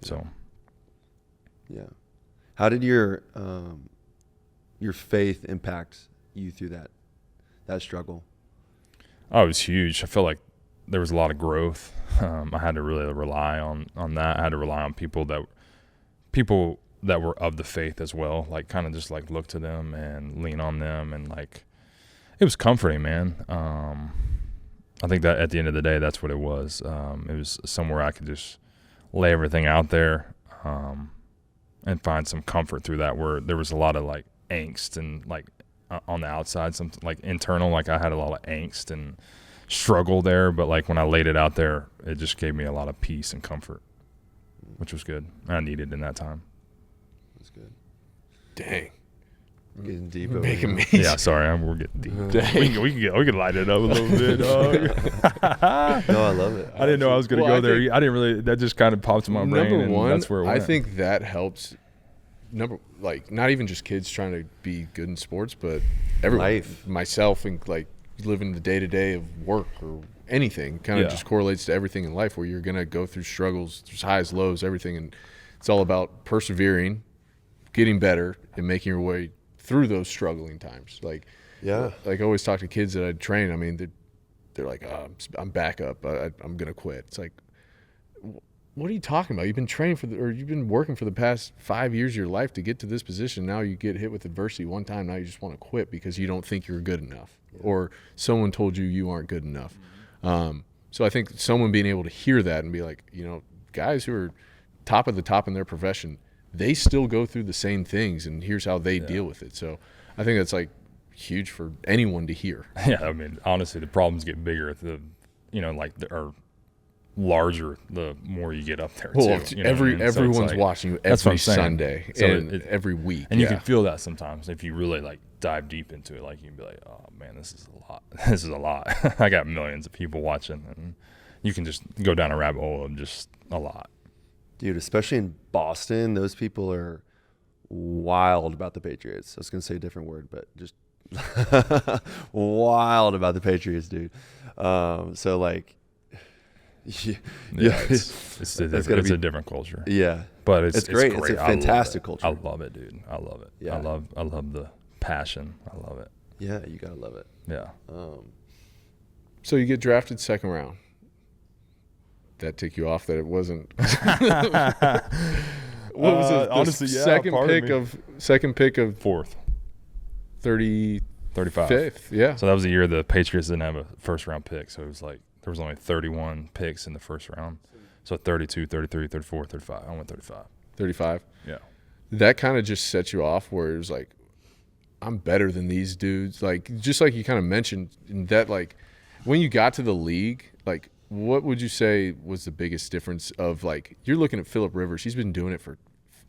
So, yeah. How did your faith impact you through that struggle? Oh, it was huge. I feel like there was a lot of growth. I had to really rely on that. I had to rely on people that were of the faith as well. Kind of just look to them and lean on them, and it was comforting, man. I think that at the end of the day, that's what it was. It was somewhere I could just lay everything out there and find some comfort through that, where there was a lot of angst and on the outside, something internal, I had a lot of angst and struggle there. But when I laid it out there, it just gave me a lot of peace and comfort, which was good. I needed in that time. That's good. Dang. Getting deep over Making me. Yeah, sorry, we're getting deep. We can light it up a little bit, dog. No, I love it. I didn't know I was going to go there. I didn't really. That just kind of popped in my brain. Number one, that's where it went. I think that helps. Not even just kids trying to be good in sports, but everyone, life, myself, and living the day to day of work or anything, kind of just correlates to everything in life, where you're going to go through struggles, there's highs, lows, everything, and it's all about persevering, getting better, and making your way through those struggling times. I always talk to kids that I train. I mean, they're like, oh, I'm back up. I'm going to quit. It's what are you talking about? You've been training you've been working for the past 5 years of your life to get to this position. Now you get hit with adversity one time. Now you just want to quit because you don't think you're good enough, or someone told you aren't good enough. So I think someone being able to hear that and be guys who are top of the top in their profession, they still go through the same things, and here's how they deal with it. So I think that's huge for anyone to hear. Yeah, I mean, honestly, the problems get bigger or larger the more you get up there. Well, too, everyone's watching you every Sunday and every week, and you can feel that sometimes if you really dive deep into it. You can be like, oh man, this is a lot. This is a lot. I got millions of people watching, and you can just go down a rabbit hole of just a lot. Dude, especially in Boston, those people are wild about the Patriots. I was going to say a different word, but just wild about the Patriots, dude. It's a different culture. Yeah. But it's great. It's a fantastic culture. I love it, dude. I love it. Yeah. I love the passion. I love it. Yeah, you got to love it. Yeah. So you get drafted second round. That tick you off that it wasn't. What was it? Honestly, second pick of fourth, 35th. Yeah. So that was the year the Patriots didn't have a first round pick. So it was there was only 31 picks in the first round. So 32, 33, 34, 35. I went 35. 35. Yeah. That kind of just set you off, where it was I'm better than these dudes. Just like you kind of mentioned that, when you got to the league, what would you say was the biggest difference of you're looking at Phillip Rivers? He's been doing it for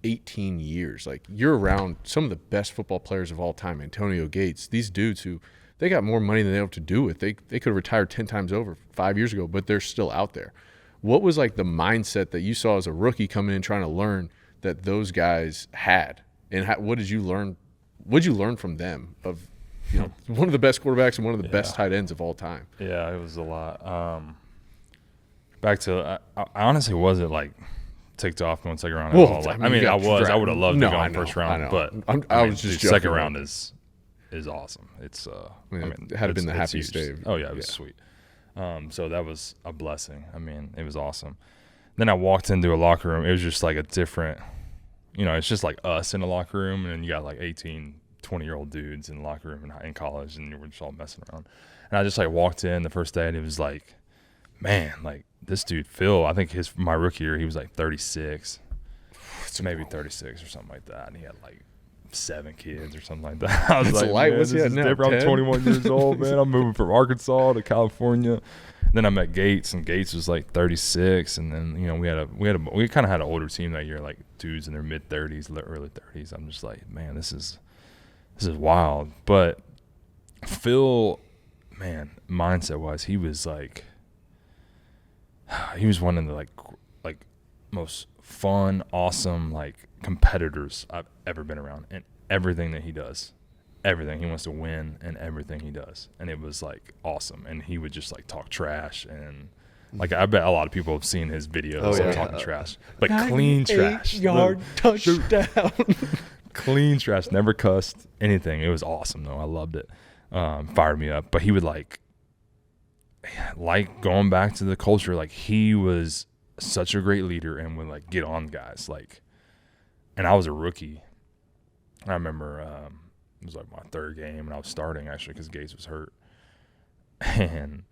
18 years. You're around some of the best football players of all time, Antonio Gates, these dudes who they got more money than they know what to do with. They could have retired 10 times over 5 years ago, but they're still out there. What was the mindset that you saw as a rookie coming in trying to learn that those guys had, and what did you learn? What did you learn from them of one of the best quarterbacks and one of the best tight ends of all time? Yeah, it was a lot. Back to I honestly wasn't ticked off going second round at all. I was. I would have loved to go in first round, but I was just joking. Second round is awesome. It's it had been the happiest day. Oh yeah, it was sweet. So that was a blessing. I mean, it was awesome. Then I walked into a locker room. It was just a different you know, it's just like us in the locker room, and then you got like 18, 20-year-old dudes in the locker room in college, and we're just all messing around. And I just like walked in the first day, and it was like, man, like this dude Phil, I think my rookie year he was like 36, maybe 36 or something like that, and he had like 7 kids or something like that. I was That's like, light. man, What's this he is at now, different. I'm 10? 21 years old, man. I'm moving from Arkansas to California. Then I met Gates, and Gates was like 36, and then you know we kind of had an older team that year, like dudes in their mid 30s, early 30s. I'm just like, man, this is wild. But Phil, man, mindset wise, he was one of the like most fun, awesome, like competitors I've ever been around, and everything that he does. Everything. He wants to win in everything he does. And it was like awesome. And he would just like talk trash, and like I bet a lot of people have seen his videos of talking trash. But clean trash. 98-yard touchdown. Clean trash. Never cussed anything. It was awesome though. I loved it. Fired me up. But he would like going back to the culture, like he was such a great leader and would like get on guys. Like, and I was a rookie. I remember it was like my 3rd game, and I was starting actually because Gates was hurt. And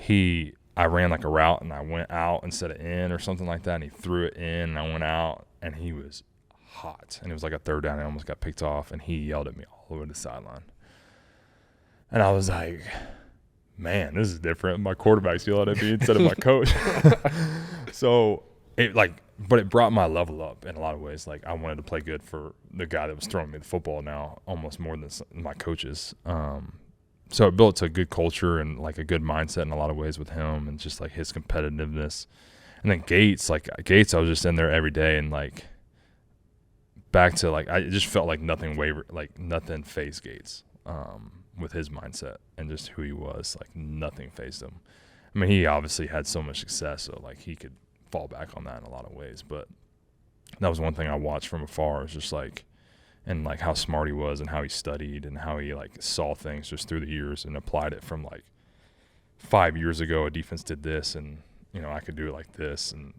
I ran like a route, and I went out instead of in or something like that, and he threw it in, and I went out, and he was hot. And it was like a 3rd down, and I almost got picked off, and he yelled at me all over the sideline. And I was like, man, this is different. My quarterback's yelling at me instead of my coach. So but it brought my level up in a lot of ways. Like I wanted to play good for the guy that was throwing me the football now, almost more than my coaches. So it built a good culture and like a good mindset in a lot of ways with him, and just like his competitiveness. And then Gates, I was just in there every day, and like back to like I just felt like nothing wavered, like nothing fazed Gates with his mindset and just who he was. Like nothing fazed him. I mean, he obviously had so much success, so like he could fall back on that in a lot of ways. But that was one thing I watched from afar, is just like, and like how smart he was, and how he studied, and how he like saw things just through the years and applied it from like 5 years ago a defense did this, and you know I could do it like this. And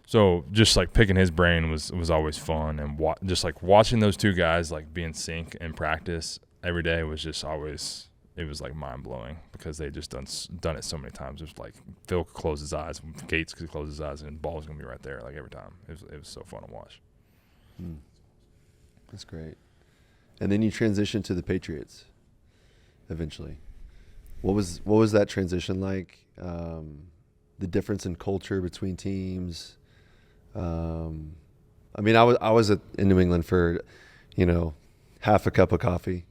so just like picking his brain was always fun, and just like watching those two guys like be in sync in practice every day was just always, it was like mind blowing, because they just done it so many times. It was like Phil could close his eyes, Gates could close his eyes, and the ball was gonna be right there like every time. It was so fun to watch. That's great. And then you transitioned to the Patriots eventually. What was that transition like? The difference in culture between teams. I mean, I was in New England for, half a cup of coffee,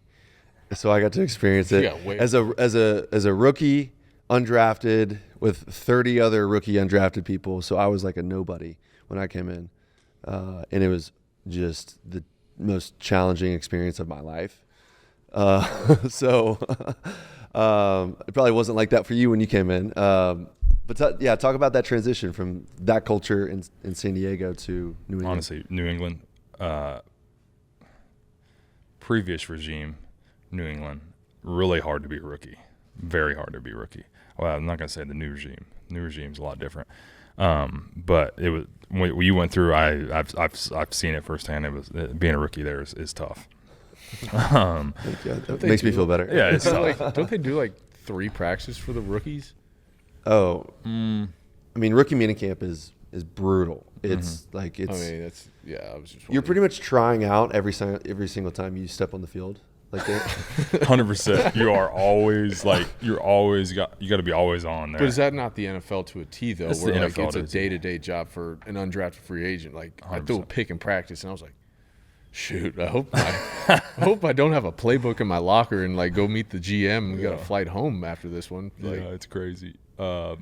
so I got to experience it as a rookie, undrafted, with 30 other rookie undrafted people. So I was like a nobody when I came in, and it was just the most challenging experience of my life. So it probably wasn't like that for you when you came in. But talk about that transition from that culture in San Diego to New England. Honestly, New England, previous regime, New England, really hard to be a rookie. Very hard to be a rookie. Well, I'm not going to say the new regime. New regime's a lot different. But it was, when you went through, I've seen it firsthand. It was being a rookie there is tough. That makes me feel better. Yeah, it's tough. Don't they do like 3 practices for the rookies? Oh, I mean, rookie minicamp is brutal. It's like I mean, that's I was just. You're pretty much trying out every single time you step on the field. Like 100%. You are always you got to be always on there. But is that not the NFL to a T though? That's where the like NFL it's a day-to-day job for an undrafted free agent. Like 100%. I threw a pick in practice, and I was like, shoot, I hope I don't have a playbook in my locker and like go meet the GM. We got a flight home after this one. Yeah, it's crazy. But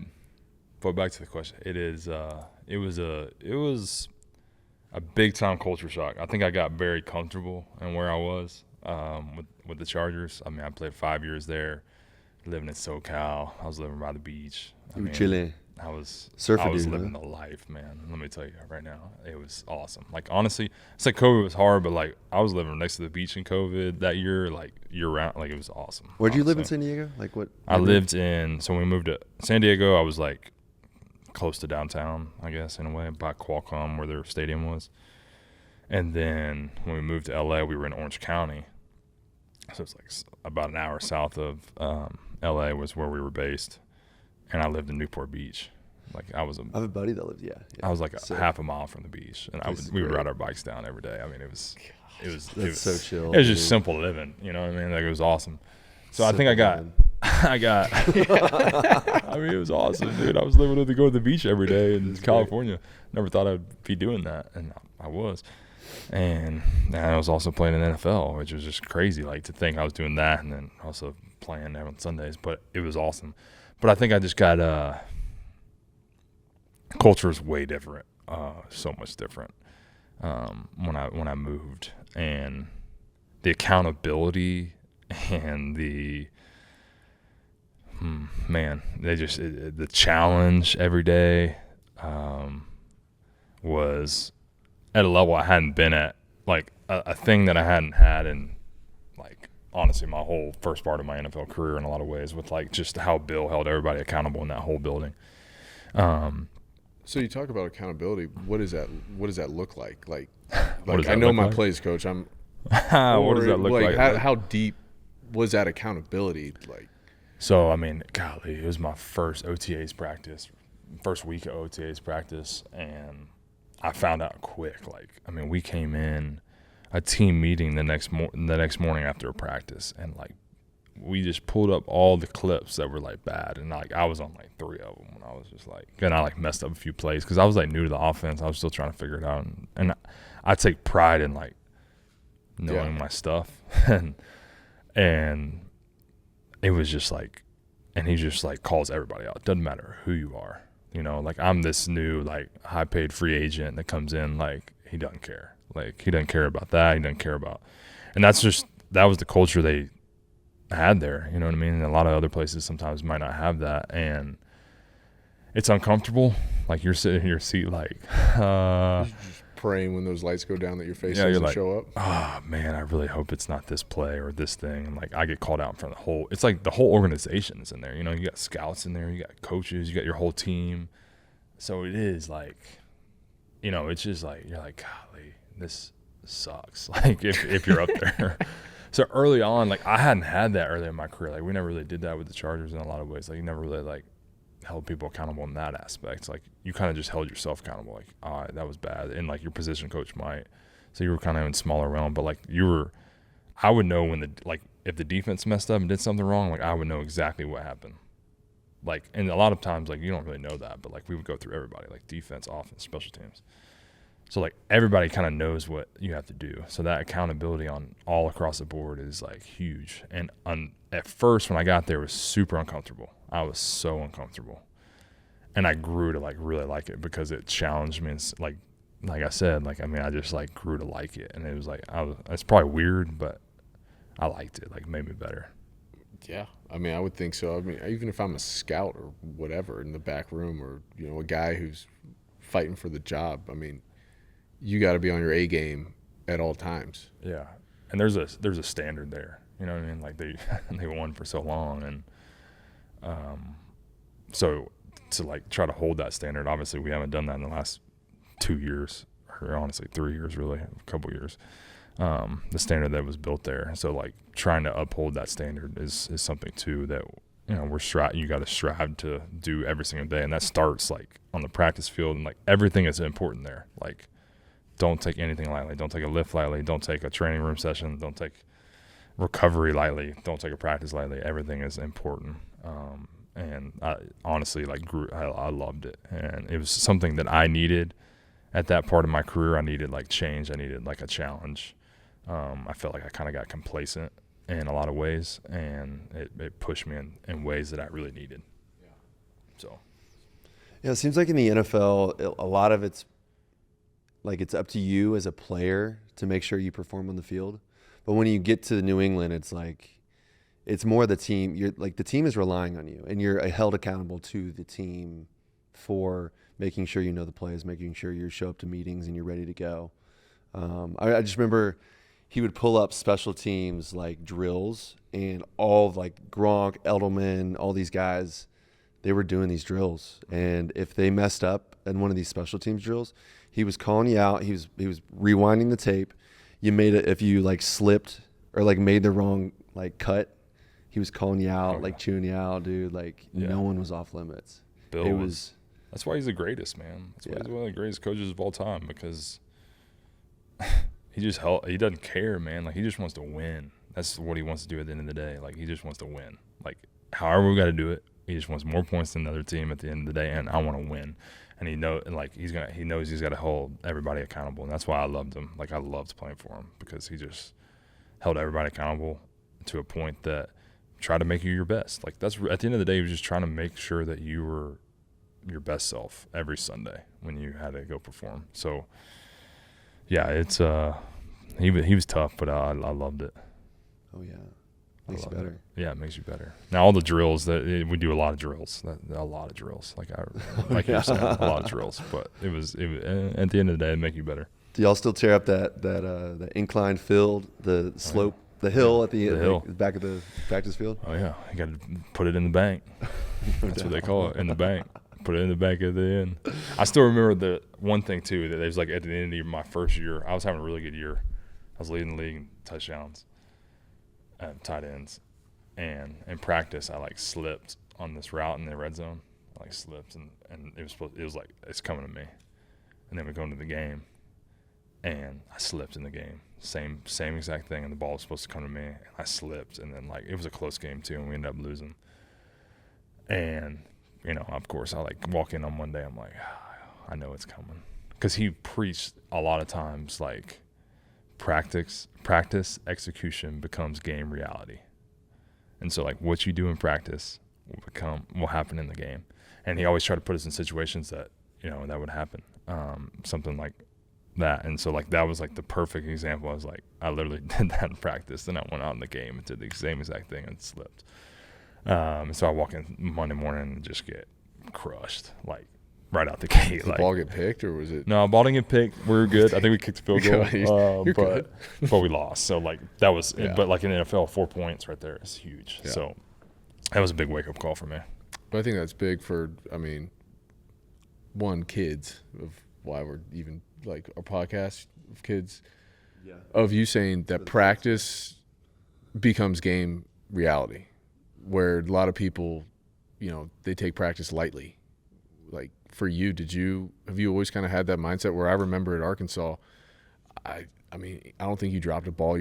back to the question, it was a big time culture shock. I think I got very comfortable in where I was with the Chargers. I mean, I played 5 years there, living in SoCal. I was living by the beach. You were chilling. I was surfing, living the life, man. Let me tell you right now, it was awesome. Like honestly, it's like COVID was hard, but like I was living next to the beach in COVID that year, like year round. Like it was awesome. Where'd you live in San Diego? Like what? I lived in. So when we moved to San Diego, I was like close to downtown, I guess in a way, by Qualcomm, where their stadium was. And then when we moved to LA, we were in Orange County. So it's like about an hour south of LA was where we were based. And I lived in Newport Beach. Like I have a buddy that lived, I was like half a mile from the beach, and we would ride our bikes down every day. I mean, it was so chill. It was just simple living, you know what I mean? Like it was awesome. So I think I got, I mean, it was awesome, dude. I was living to go to the beach every day in California. Great. Never thought I'd be doing that, and I was. And I was also playing in the NFL, which was just crazy, like to think I was doing that, and then also playing there on Sundays. But it was awesome. But I think I just got culture is way different, so much different when I moved, and the accountability and the the challenge every day was at a level I hadn't been at, like a thing that I hadn't had in, like, honestly my whole first part of my NFL career in a lot of ways, with like just how Bill held everybody accountable in that whole building. So you talk about accountability. What does that look like? Like I know my plays, coach. What does that look like? How deep was that accountability? Like, so I mean, golly, it was my first OTAs practice, first week of OTAs practice, and I found out quick. Like, I mean, we came in a team meeting the next morning after a practice, and like we just pulled up all the clips that were like bad, and like I was on like 3 of them, and I was just like, and I like messed up a few plays because I was like new to the offense. I was still trying to figure it out, and I take pride in like knowing my stuff, and it was just like, and he just like calls everybody out. It doesn't matter who you are, you know. Like I'm this new like high paid free agent that comes in, like he doesn't care. Like he doesn't care about that. He doesn't care about, and that was the culture they had there, you know what I mean? And a lot of other places sometimes might not have that, and it's uncomfortable. Like you're sitting in your seat, like just praying when those lights go down that your face doesn't like, show up. Oh man, I really hope it's not this play or this thing. And like I get called out in front of the whole. It's like the whole organization is in there. You know, you got scouts in there, you got coaches, you got your whole team. So it is like, you know, it's just like you're like, golly, this sucks. Like if you're up there. So early on, like I hadn't had that early in my career. Like we never really did that with the Chargers in a lot of ways. Like you never really like held people accountable in that aspect. Like you kind of just held yourself accountable. Like, all right, that was bad. And like your position coach might. So you were kind of in smaller realm, but like I would know when if the defense messed up and did something wrong, like I would know exactly what happened. Like, and a lot of times, like you don't really know that, but like we would go through everybody, like defense, offense, special teams. So like everybody kind of knows what you have to do. So that accountability on all across the board is like huge. And at first when I got there, it was super uncomfortable. I was so uncomfortable, and I grew to like really like it because it challenged me. And like I said, like I mean, I just like grew to like it, and it was like it's probably weird, but I liked it. Like it made me better. Yeah, I mean, I would think so. I mean, even if I'm a scout or whatever in the back room, or you know, a guy who's fighting for the job, I mean, you got to be on your A game at all times. Yeah, and there's a standard there. You know what I mean? Like they won for so long, and so to like try to hold that standard. Obviously, we haven't done that in the last 2 years, or honestly 3 years, really, a couple years. The standard that was built there. So like trying to uphold that standard is something too that, you know, you got to strive to do every single day, and that starts like on the practice field, and like everything is important there. Like, don't take anything lightly. Don't take a lift lightly. Don't take a training room session. Don't take recovery lightly. Don't take a practice lightly. Everything is important. And I honestly I loved it, and it was something that I needed at that part of my career. I needed like change. I needed like a challenge. I felt like I kind of got complacent in a lot of ways, and it pushed me in ways that I really needed. Yeah. So. Yeah, it seems like in the NFL, a lot of it's up to you as a player to make sure you perform on the field. But when you get to New England, it's like it's more the team. You're like the team is relying on you, and you're held accountable to the team for making sure you know the plays, making sure you show up to meetings and you're ready to go. I just remember he would pull up special teams like drills, and all of like Gronk, Edelman, all these guys they were doing these drills. And if they messed up in one of these special teams drills, he was calling you out. He was rewinding the tape. You made it if you like slipped or like made the wrong like cut. He was calling you out, like chewing you out, dude. Like no one was off limits. That's why he's the greatest, man. That's why he's one of the greatest coaches of all time, because he doesn't care, man. Like, he just wants to win. That's what he wants to do at the end of the day. Like, he just wants to win. Like, however we got to do it, he just wants more points than the other team at the end of the day, and I want to win. And he knows he's got to hold everybody accountable, and that's why I loved him. Like, I loved playing for him, because he just held everybody accountable to a point that tried to make you your best. Like, that's at the end of the day, he was just trying to make sure that you were your best self every Sunday when you had to go perform. So yeah, it's he was tough, but I loved it. Oh yeah, makes you better. Yeah, it makes you better. Now all the drills we do a lot of drills, like you're saying, a lot of drills. But it was at the end of the day, it make you better. Do y'all still tear up that incline field, the slope, the hill at the back of the practice field? Oh yeah, you got to put it in the bank. That's what they call it, in the bank. Put it in the bank at the end. I still remember the one thing too, that it was like at the end of my first year, I was having a really good year. I was leading the league in touchdowns and tight ends, and in practice I like slipped on this route in the red zone. I like slipped, and it was like, it's coming to me. And then we go into the game, and I slipped in the game. Same exact thing, and the ball was supposed to come to me, and I slipped, and then like it was a close game too, and we ended up losing. And of course, I like walk in on one day, I'm like, I know it's coming. Because he preached a lot of times, like, practice, execution becomes game reality. And so, like, what you do in practice will happen in the game. And he always tried to put us in situations that, that would happen. Something like that. And so, like, that was, like, the perfect example. I was like, I literally did that in practice. Then I went out in the game and did the same exact thing and slipped. So I walk in Monday morning and just get crushed, like right out the gate. Did the ball get picked, or was it? No, ball didn't get picked. We were good. I think we kicked the field goal, You're good. But we lost. So like that was, Yeah. But like in the NFL, 4 points right there is huge. Yeah. So that was a big wake up call for me. But I think that's big for, kids, of why we're even like a podcast of kids, of you saying that practice becomes game reality. Where a lot of people, they take practice lightly. Like for you, have you always kind of had that mindset? Where I remember at Arkansas, I don't think you dropped a ball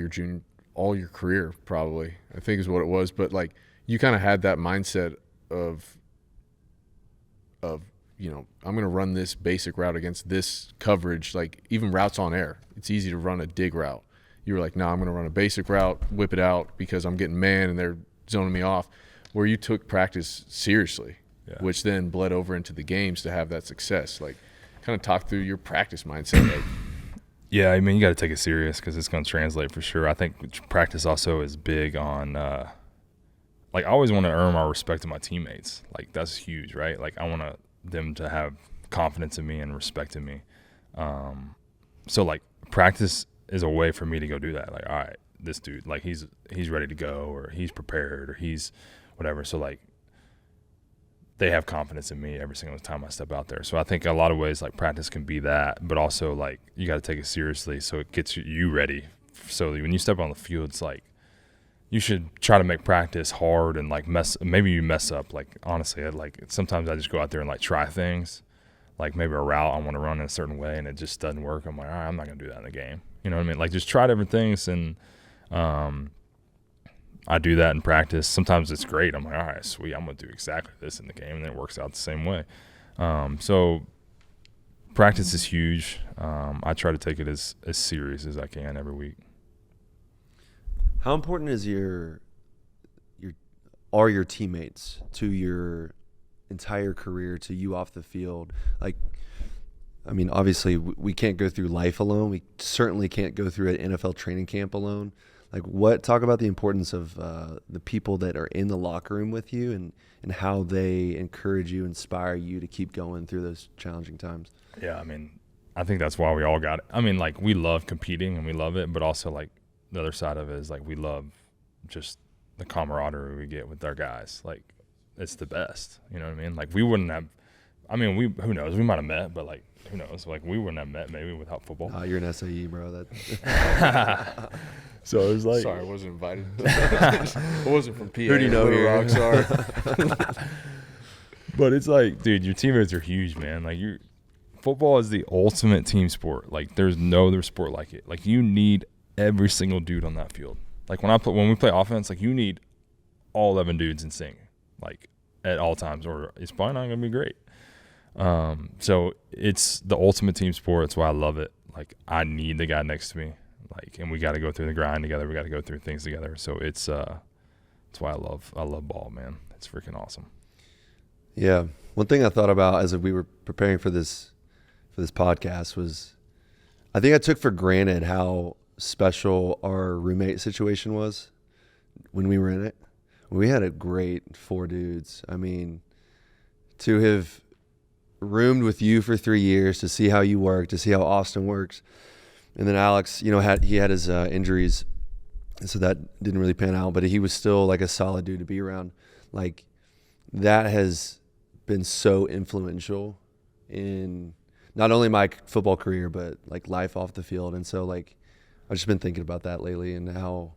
all your career, probably, I think is what it was. But like you kind of had that mindset of I'm going to run this basic route against this coverage. Like even routes on air, it's easy to run a dig route. You were like, no, I'm going to run a basic route, whip it out because I'm getting man and they're zoning me off, where you took practice seriously, which then bled over into the games to have that success. Like, kind of talk through your practice mindset. Like, yeah, you got to take it serious because it's going to translate for sure. I think practice also is big on, I always want to earn my respect of my teammates. Like, that's huge, right? Like, I want them to have confidence in me and respect in me. So, like, practice is a way for me to go do that. Like, all right, this dude, like he's ready to go, or he's prepared, or he's whatever. So like they have confidence in me every single time I step out there. So I think a lot of ways like practice can be that, but also like you got to take it seriously so it gets you ready. So when you step on the field, it's like you should try to make practice hard and like maybe you mess up. Like honestly, sometimes I just go out there and like try things, like maybe a route I want to run in a certain way and it just doesn't work. I'm like, all right, I'm not gonna do that in the game. You know what I mean? Like just try different things. And I do that in practice. Sometimes it's great. I'm like, all right, sweet. I'm going to do exactly this in the game, and then it works out the same way. So practice is huge. I try to take it as serious as I can every week. How important is your teammates to your entire career, to you off the field? Like, obviously we can't go through life alone. We certainly can't go through an NFL training camp alone. Like, talk about the importance of the people that are in the locker room with you and how they encourage you, inspire you to keep going through those challenging times. Yeah, I think that's why we all got it. We love competing and we love it, but also like the other side of it is like we love just the camaraderie we get with our guys. Like it's the best. You know what I mean? Like we wouldn't have. I mean, who knows? We might have met, but like who knows? Like we wouldn't have met maybe without football. You're an SAE, bro. That. So it was like. Sorry, I wasn't invited. I wasn't from PA. Who do you know here? Rock, sorry. But it's like, dude, your teammates are huge, man. Like football is the ultimate team sport. Like there's no other sport like it. Like you need every single dude on that field. Like when we play offense, like you need all 11 dudes in sync, like at all times, or it's probably not gonna be great. So it's the ultimate team sport. That's why I love it. Like I need the guy next to me, like, and we got to go through the grind together. We got to go through things together. So it's why I love ball, man. It's freaking awesome. Yeah. One thing I thought about as we were preparing for this podcast was, I think I took for granted how special our roommate situation was when we were in it. We had a great 4 dudes. I mean, to have roomed with you for 3 years, to see how you work, to see how Austin works. And then Alex, you know, he had his injuries, and so that didn't really pan out, but he was still like a solid dude to be around. Like that has been so influential in not only my football career, but like life off the field. And so like, I've just been thinking about that lately and how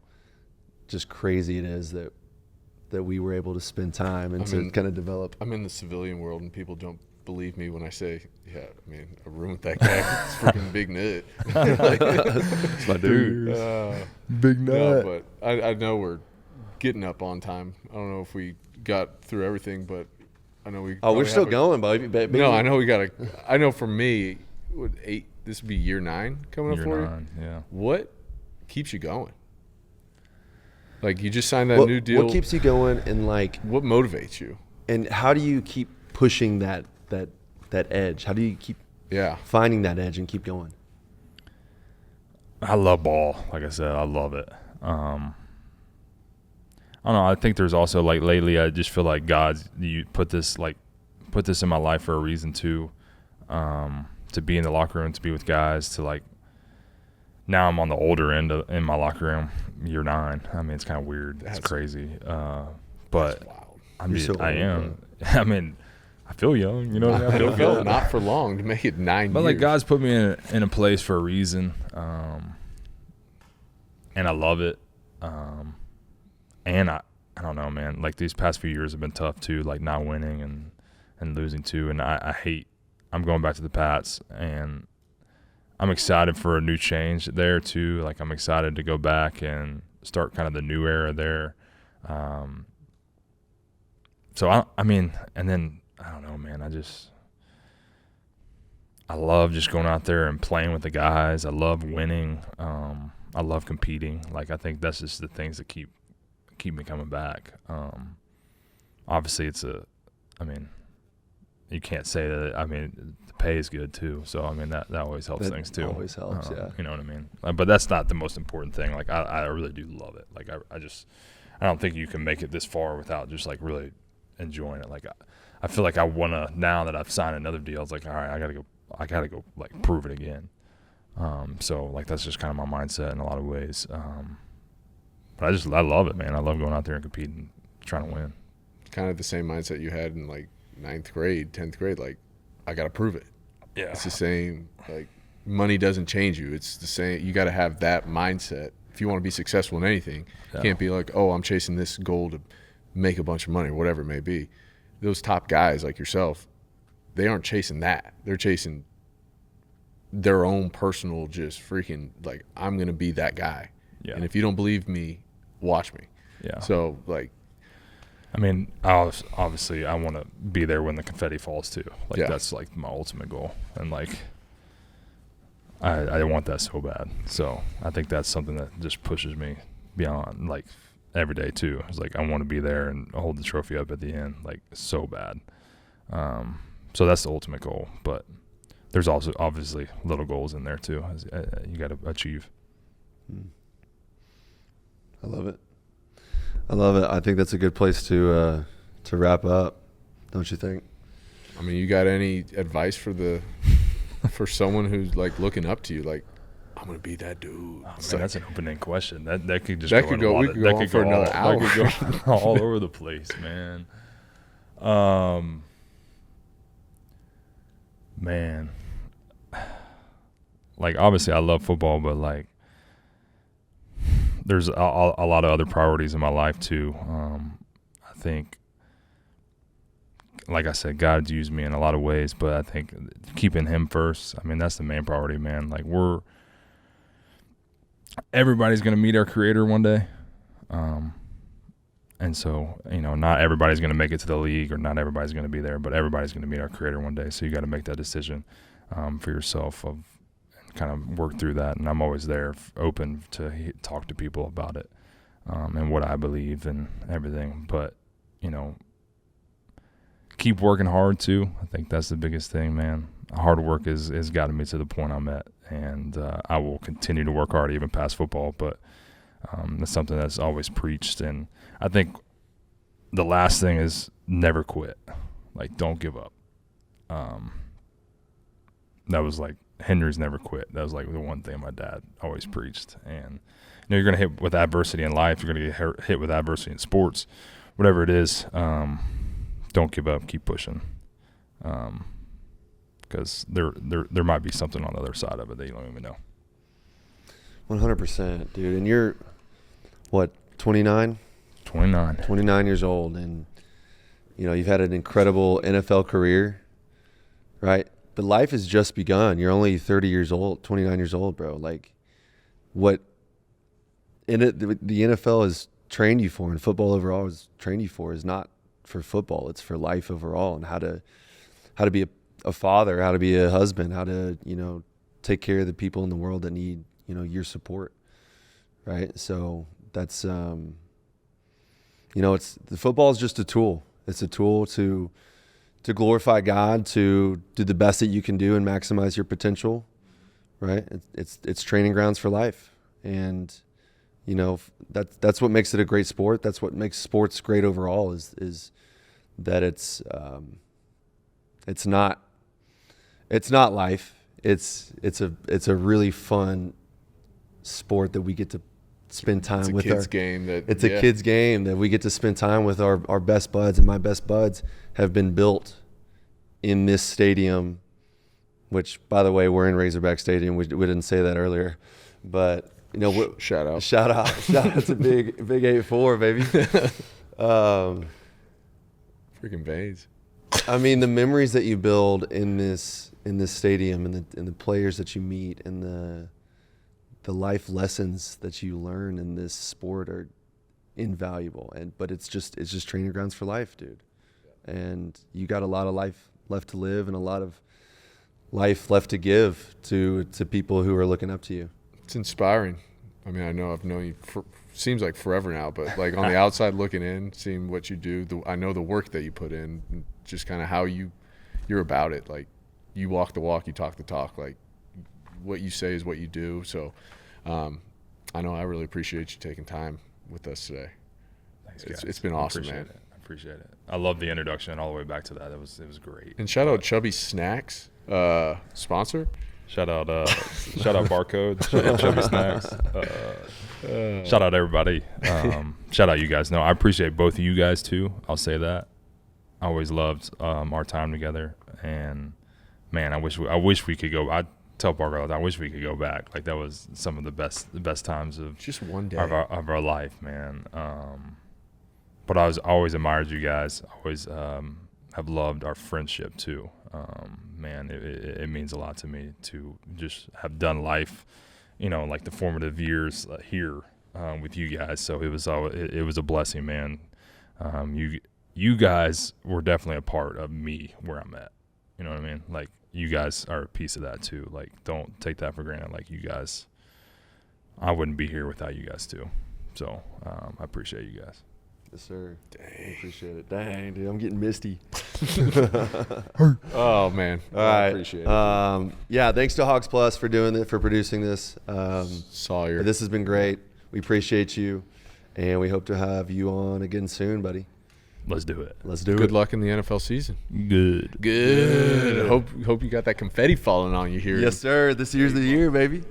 just crazy it is that we were able to spend time and to kind of develop. I'm in the civilian world and people don't believe me when I say, yeah, I mean, I ruined that guy. It's freaking big nut. It's my dude. Big nut. No, but I know we're getting up on time. I don't know if we got through everything, but I know we. Oh, we're still going, baby. No, I know we got to. I know for me, this would be year 9 coming up for you. Year 9, yeah. What keeps you going? Like you just signed that new deal. What keeps you going, and like what motivates you? And how do you keep pushing that edge? How do you keep finding that edge and keep going? I love ball. Like I said, I love it. I don't know. I think there's also like lately, I just feel like God, you put this in my life for a reason too, to be in the locker room, to be with guys, to like. Now I'm on the older end in my locker room, year 9. I mean, it's kind of weird. It's crazy. But I am. I mean, I feel young. You know what I mean? I feel not for long to make it 9 years. But like God's put me in a place for a reason, and I love it. And I don't know, man. Like these past few years have been tough too. Like not winning and losing too. And I hate. I'm going back to the Pats, and I'm excited for a new change there too. Like I'm excited to go back and start kind of the new era there. So I mean, and then I don't know, man. I love just going out there and playing with the guys. I love winning. I love competing. Like I think that's just the things that keep me coming back. Obviously, you can't say that. I mean, the pay is good too. So I mean that always helps things too. Always helps, yeah. You know what I mean? But that's not the most important thing. Like I really do love it. Like I don't think you can make it this far without just like really enjoying it. Like I feel like I wanna, now that I've signed another deal, it's like, all right, I gotta go like prove it again. So like that's just kind of my mindset in a lot of ways. But I love it, man. I love going out there and competing, trying to win. Kind of the same mindset you had in like 9th grade, 10th grade. Like, I got to prove it. Yeah. It's the same. Like, money doesn't change you. It's the same. You got to have that mindset. If you want to be successful in anything, you can't be like, oh, I'm chasing this goal to make a bunch of money or whatever it may be. Those top guys like yourself, they aren't chasing that. They're chasing their own personal just freaking, like, I'm going to be that guy. Yeah. And if you don't believe me, watch me. Yeah. So, like, I mean, obviously, I want to be there when the confetti falls too. Like that's like my ultimate goal, and like I want that so bad. So I think that's something that just pushes me beyond like every day too. It's like I want to be there and hold the trophy up at the end, like so bad. So that's the ultimate goal. But there's also obviously little goals in there too. You got to achieve. I love it. I think that's a good place to wrap up, don't you think? I mean, you got any advice for someone who's like looking up to you, like, I'm gonna be that dude? Oh, man, that's an open-ended question. That could just we could go on for another hour. That could go all over the place, man. Man, like obviously I love football, but like there's a lot of other priorities in my life too. I think, like I said, God's used me in a lot of ways, but I think keeping Him first, I mean, that's the main priority, man. Like everybody's going to meet our Creator one day. And so, not everybody's going to make it to the league, or not everybody's going to be there, but everybody's going to meet our Creator one day. So you got to make that decision for yourself and kind of work through that. And I'm always there, open to talk to people about it and what I believe and everything. But, keep working hard too. I think that's the biggest thing, man. Hard work has gotten me to the point I'm at, and I will continue to work hard even past football. But that's something that's always preached. And I think the last thing is never quit. Like, don't give up. That was like Henry's never quit. That was like the one thing my dad always preached. And you're going to hit with adversity in life. You're going to get hit with adversity in sports, whatever it is. Don't give up. Keep pushing. Because there might be something on the other side of it that you don't even know. 100%, dude. And you're, what, 29? 29 years old. And, you've had an incredible NFL career, right? But life has just begun. You're only 30 years old, 29 years old, bro. Like, what the NFL has trained you for, and football overall has trained you for, is not for football. It's for life overall, and how to be a father, how to be a husband, how to, take care of the people in the world that need, your support, right? So that's, it's the football is just a tool. It's a tool to glorify God, to do the best that you can do and maximize your potential, right? It's training grounds for life, and that's what makes it a great sport. That's what makes sports great overall. Is that it's not life. It's a really fun sport that we get to spend time with. It's a kid's game that we get to spend time with our best buds, and my best buds have been built in this stadium, which, by the way, we're in Razorback Stadium. We didn't say that earlier, but shout out to big 8-4, baby. Freaking Bays. I mean, the memories that you build in this stadium, and the players that you meet, and the life lessons that you learn in this sport are invaluable. But it's just training grounds for life, dude. And you got a lot of life left to live, and a lot of life left to give to people who are looking up to you. It's inspiring. I mean, I know I've known you seems like forever now, but like on the outside looking in, seeing what you do, I know the work that you put in, and just kind of how you're about it. Like, you walk the walk, you talk the talk. Like, what you say is what you do. So I know I really appreciate you taking time with us today. Thanks, guys. It's been awesome, man. I appreciate it. I love the introduction all the way back to that. It was great. And shout out Chubby Snacks, sponsor. Shout out Barcode. Shout out Chubby Snacks. Shout out everybody. Shout out you guys. No, I appreciate both of you guys too. I'll say that. I always loved our time together, and man, I wish we could go. I tell Parker all the time, I wish we could go back. Like, that was some of the best times of just one day of our life, man. But I always admired you guys. Always have loved our friendship too. Man, it means a lot to me to just have done life, like the formative years here with you guys. So it was a blessing, man. You guys were definitely a part of me where I'm at. You know what I mean? Like, you guys are a piece of that too. Like, don't take that for granted. Like, you guys, I wouldn't be here without you guys too. So I appreciate you guys. Yes, sir. Dang. Appreciate it. Dang, dude, I'm getting misty. Oh, man. All right. I appreciate it. Yeah, thanks to Hogs Plus for doing it, for producing this. Sawyer. This has been great. We appreciate you, and we hope to have you on again soon, buddy. Let's do it. Good luck in the NFL season. Good. Hope you got that confetti falling on you here. Yes, sir. This year's the year, baby.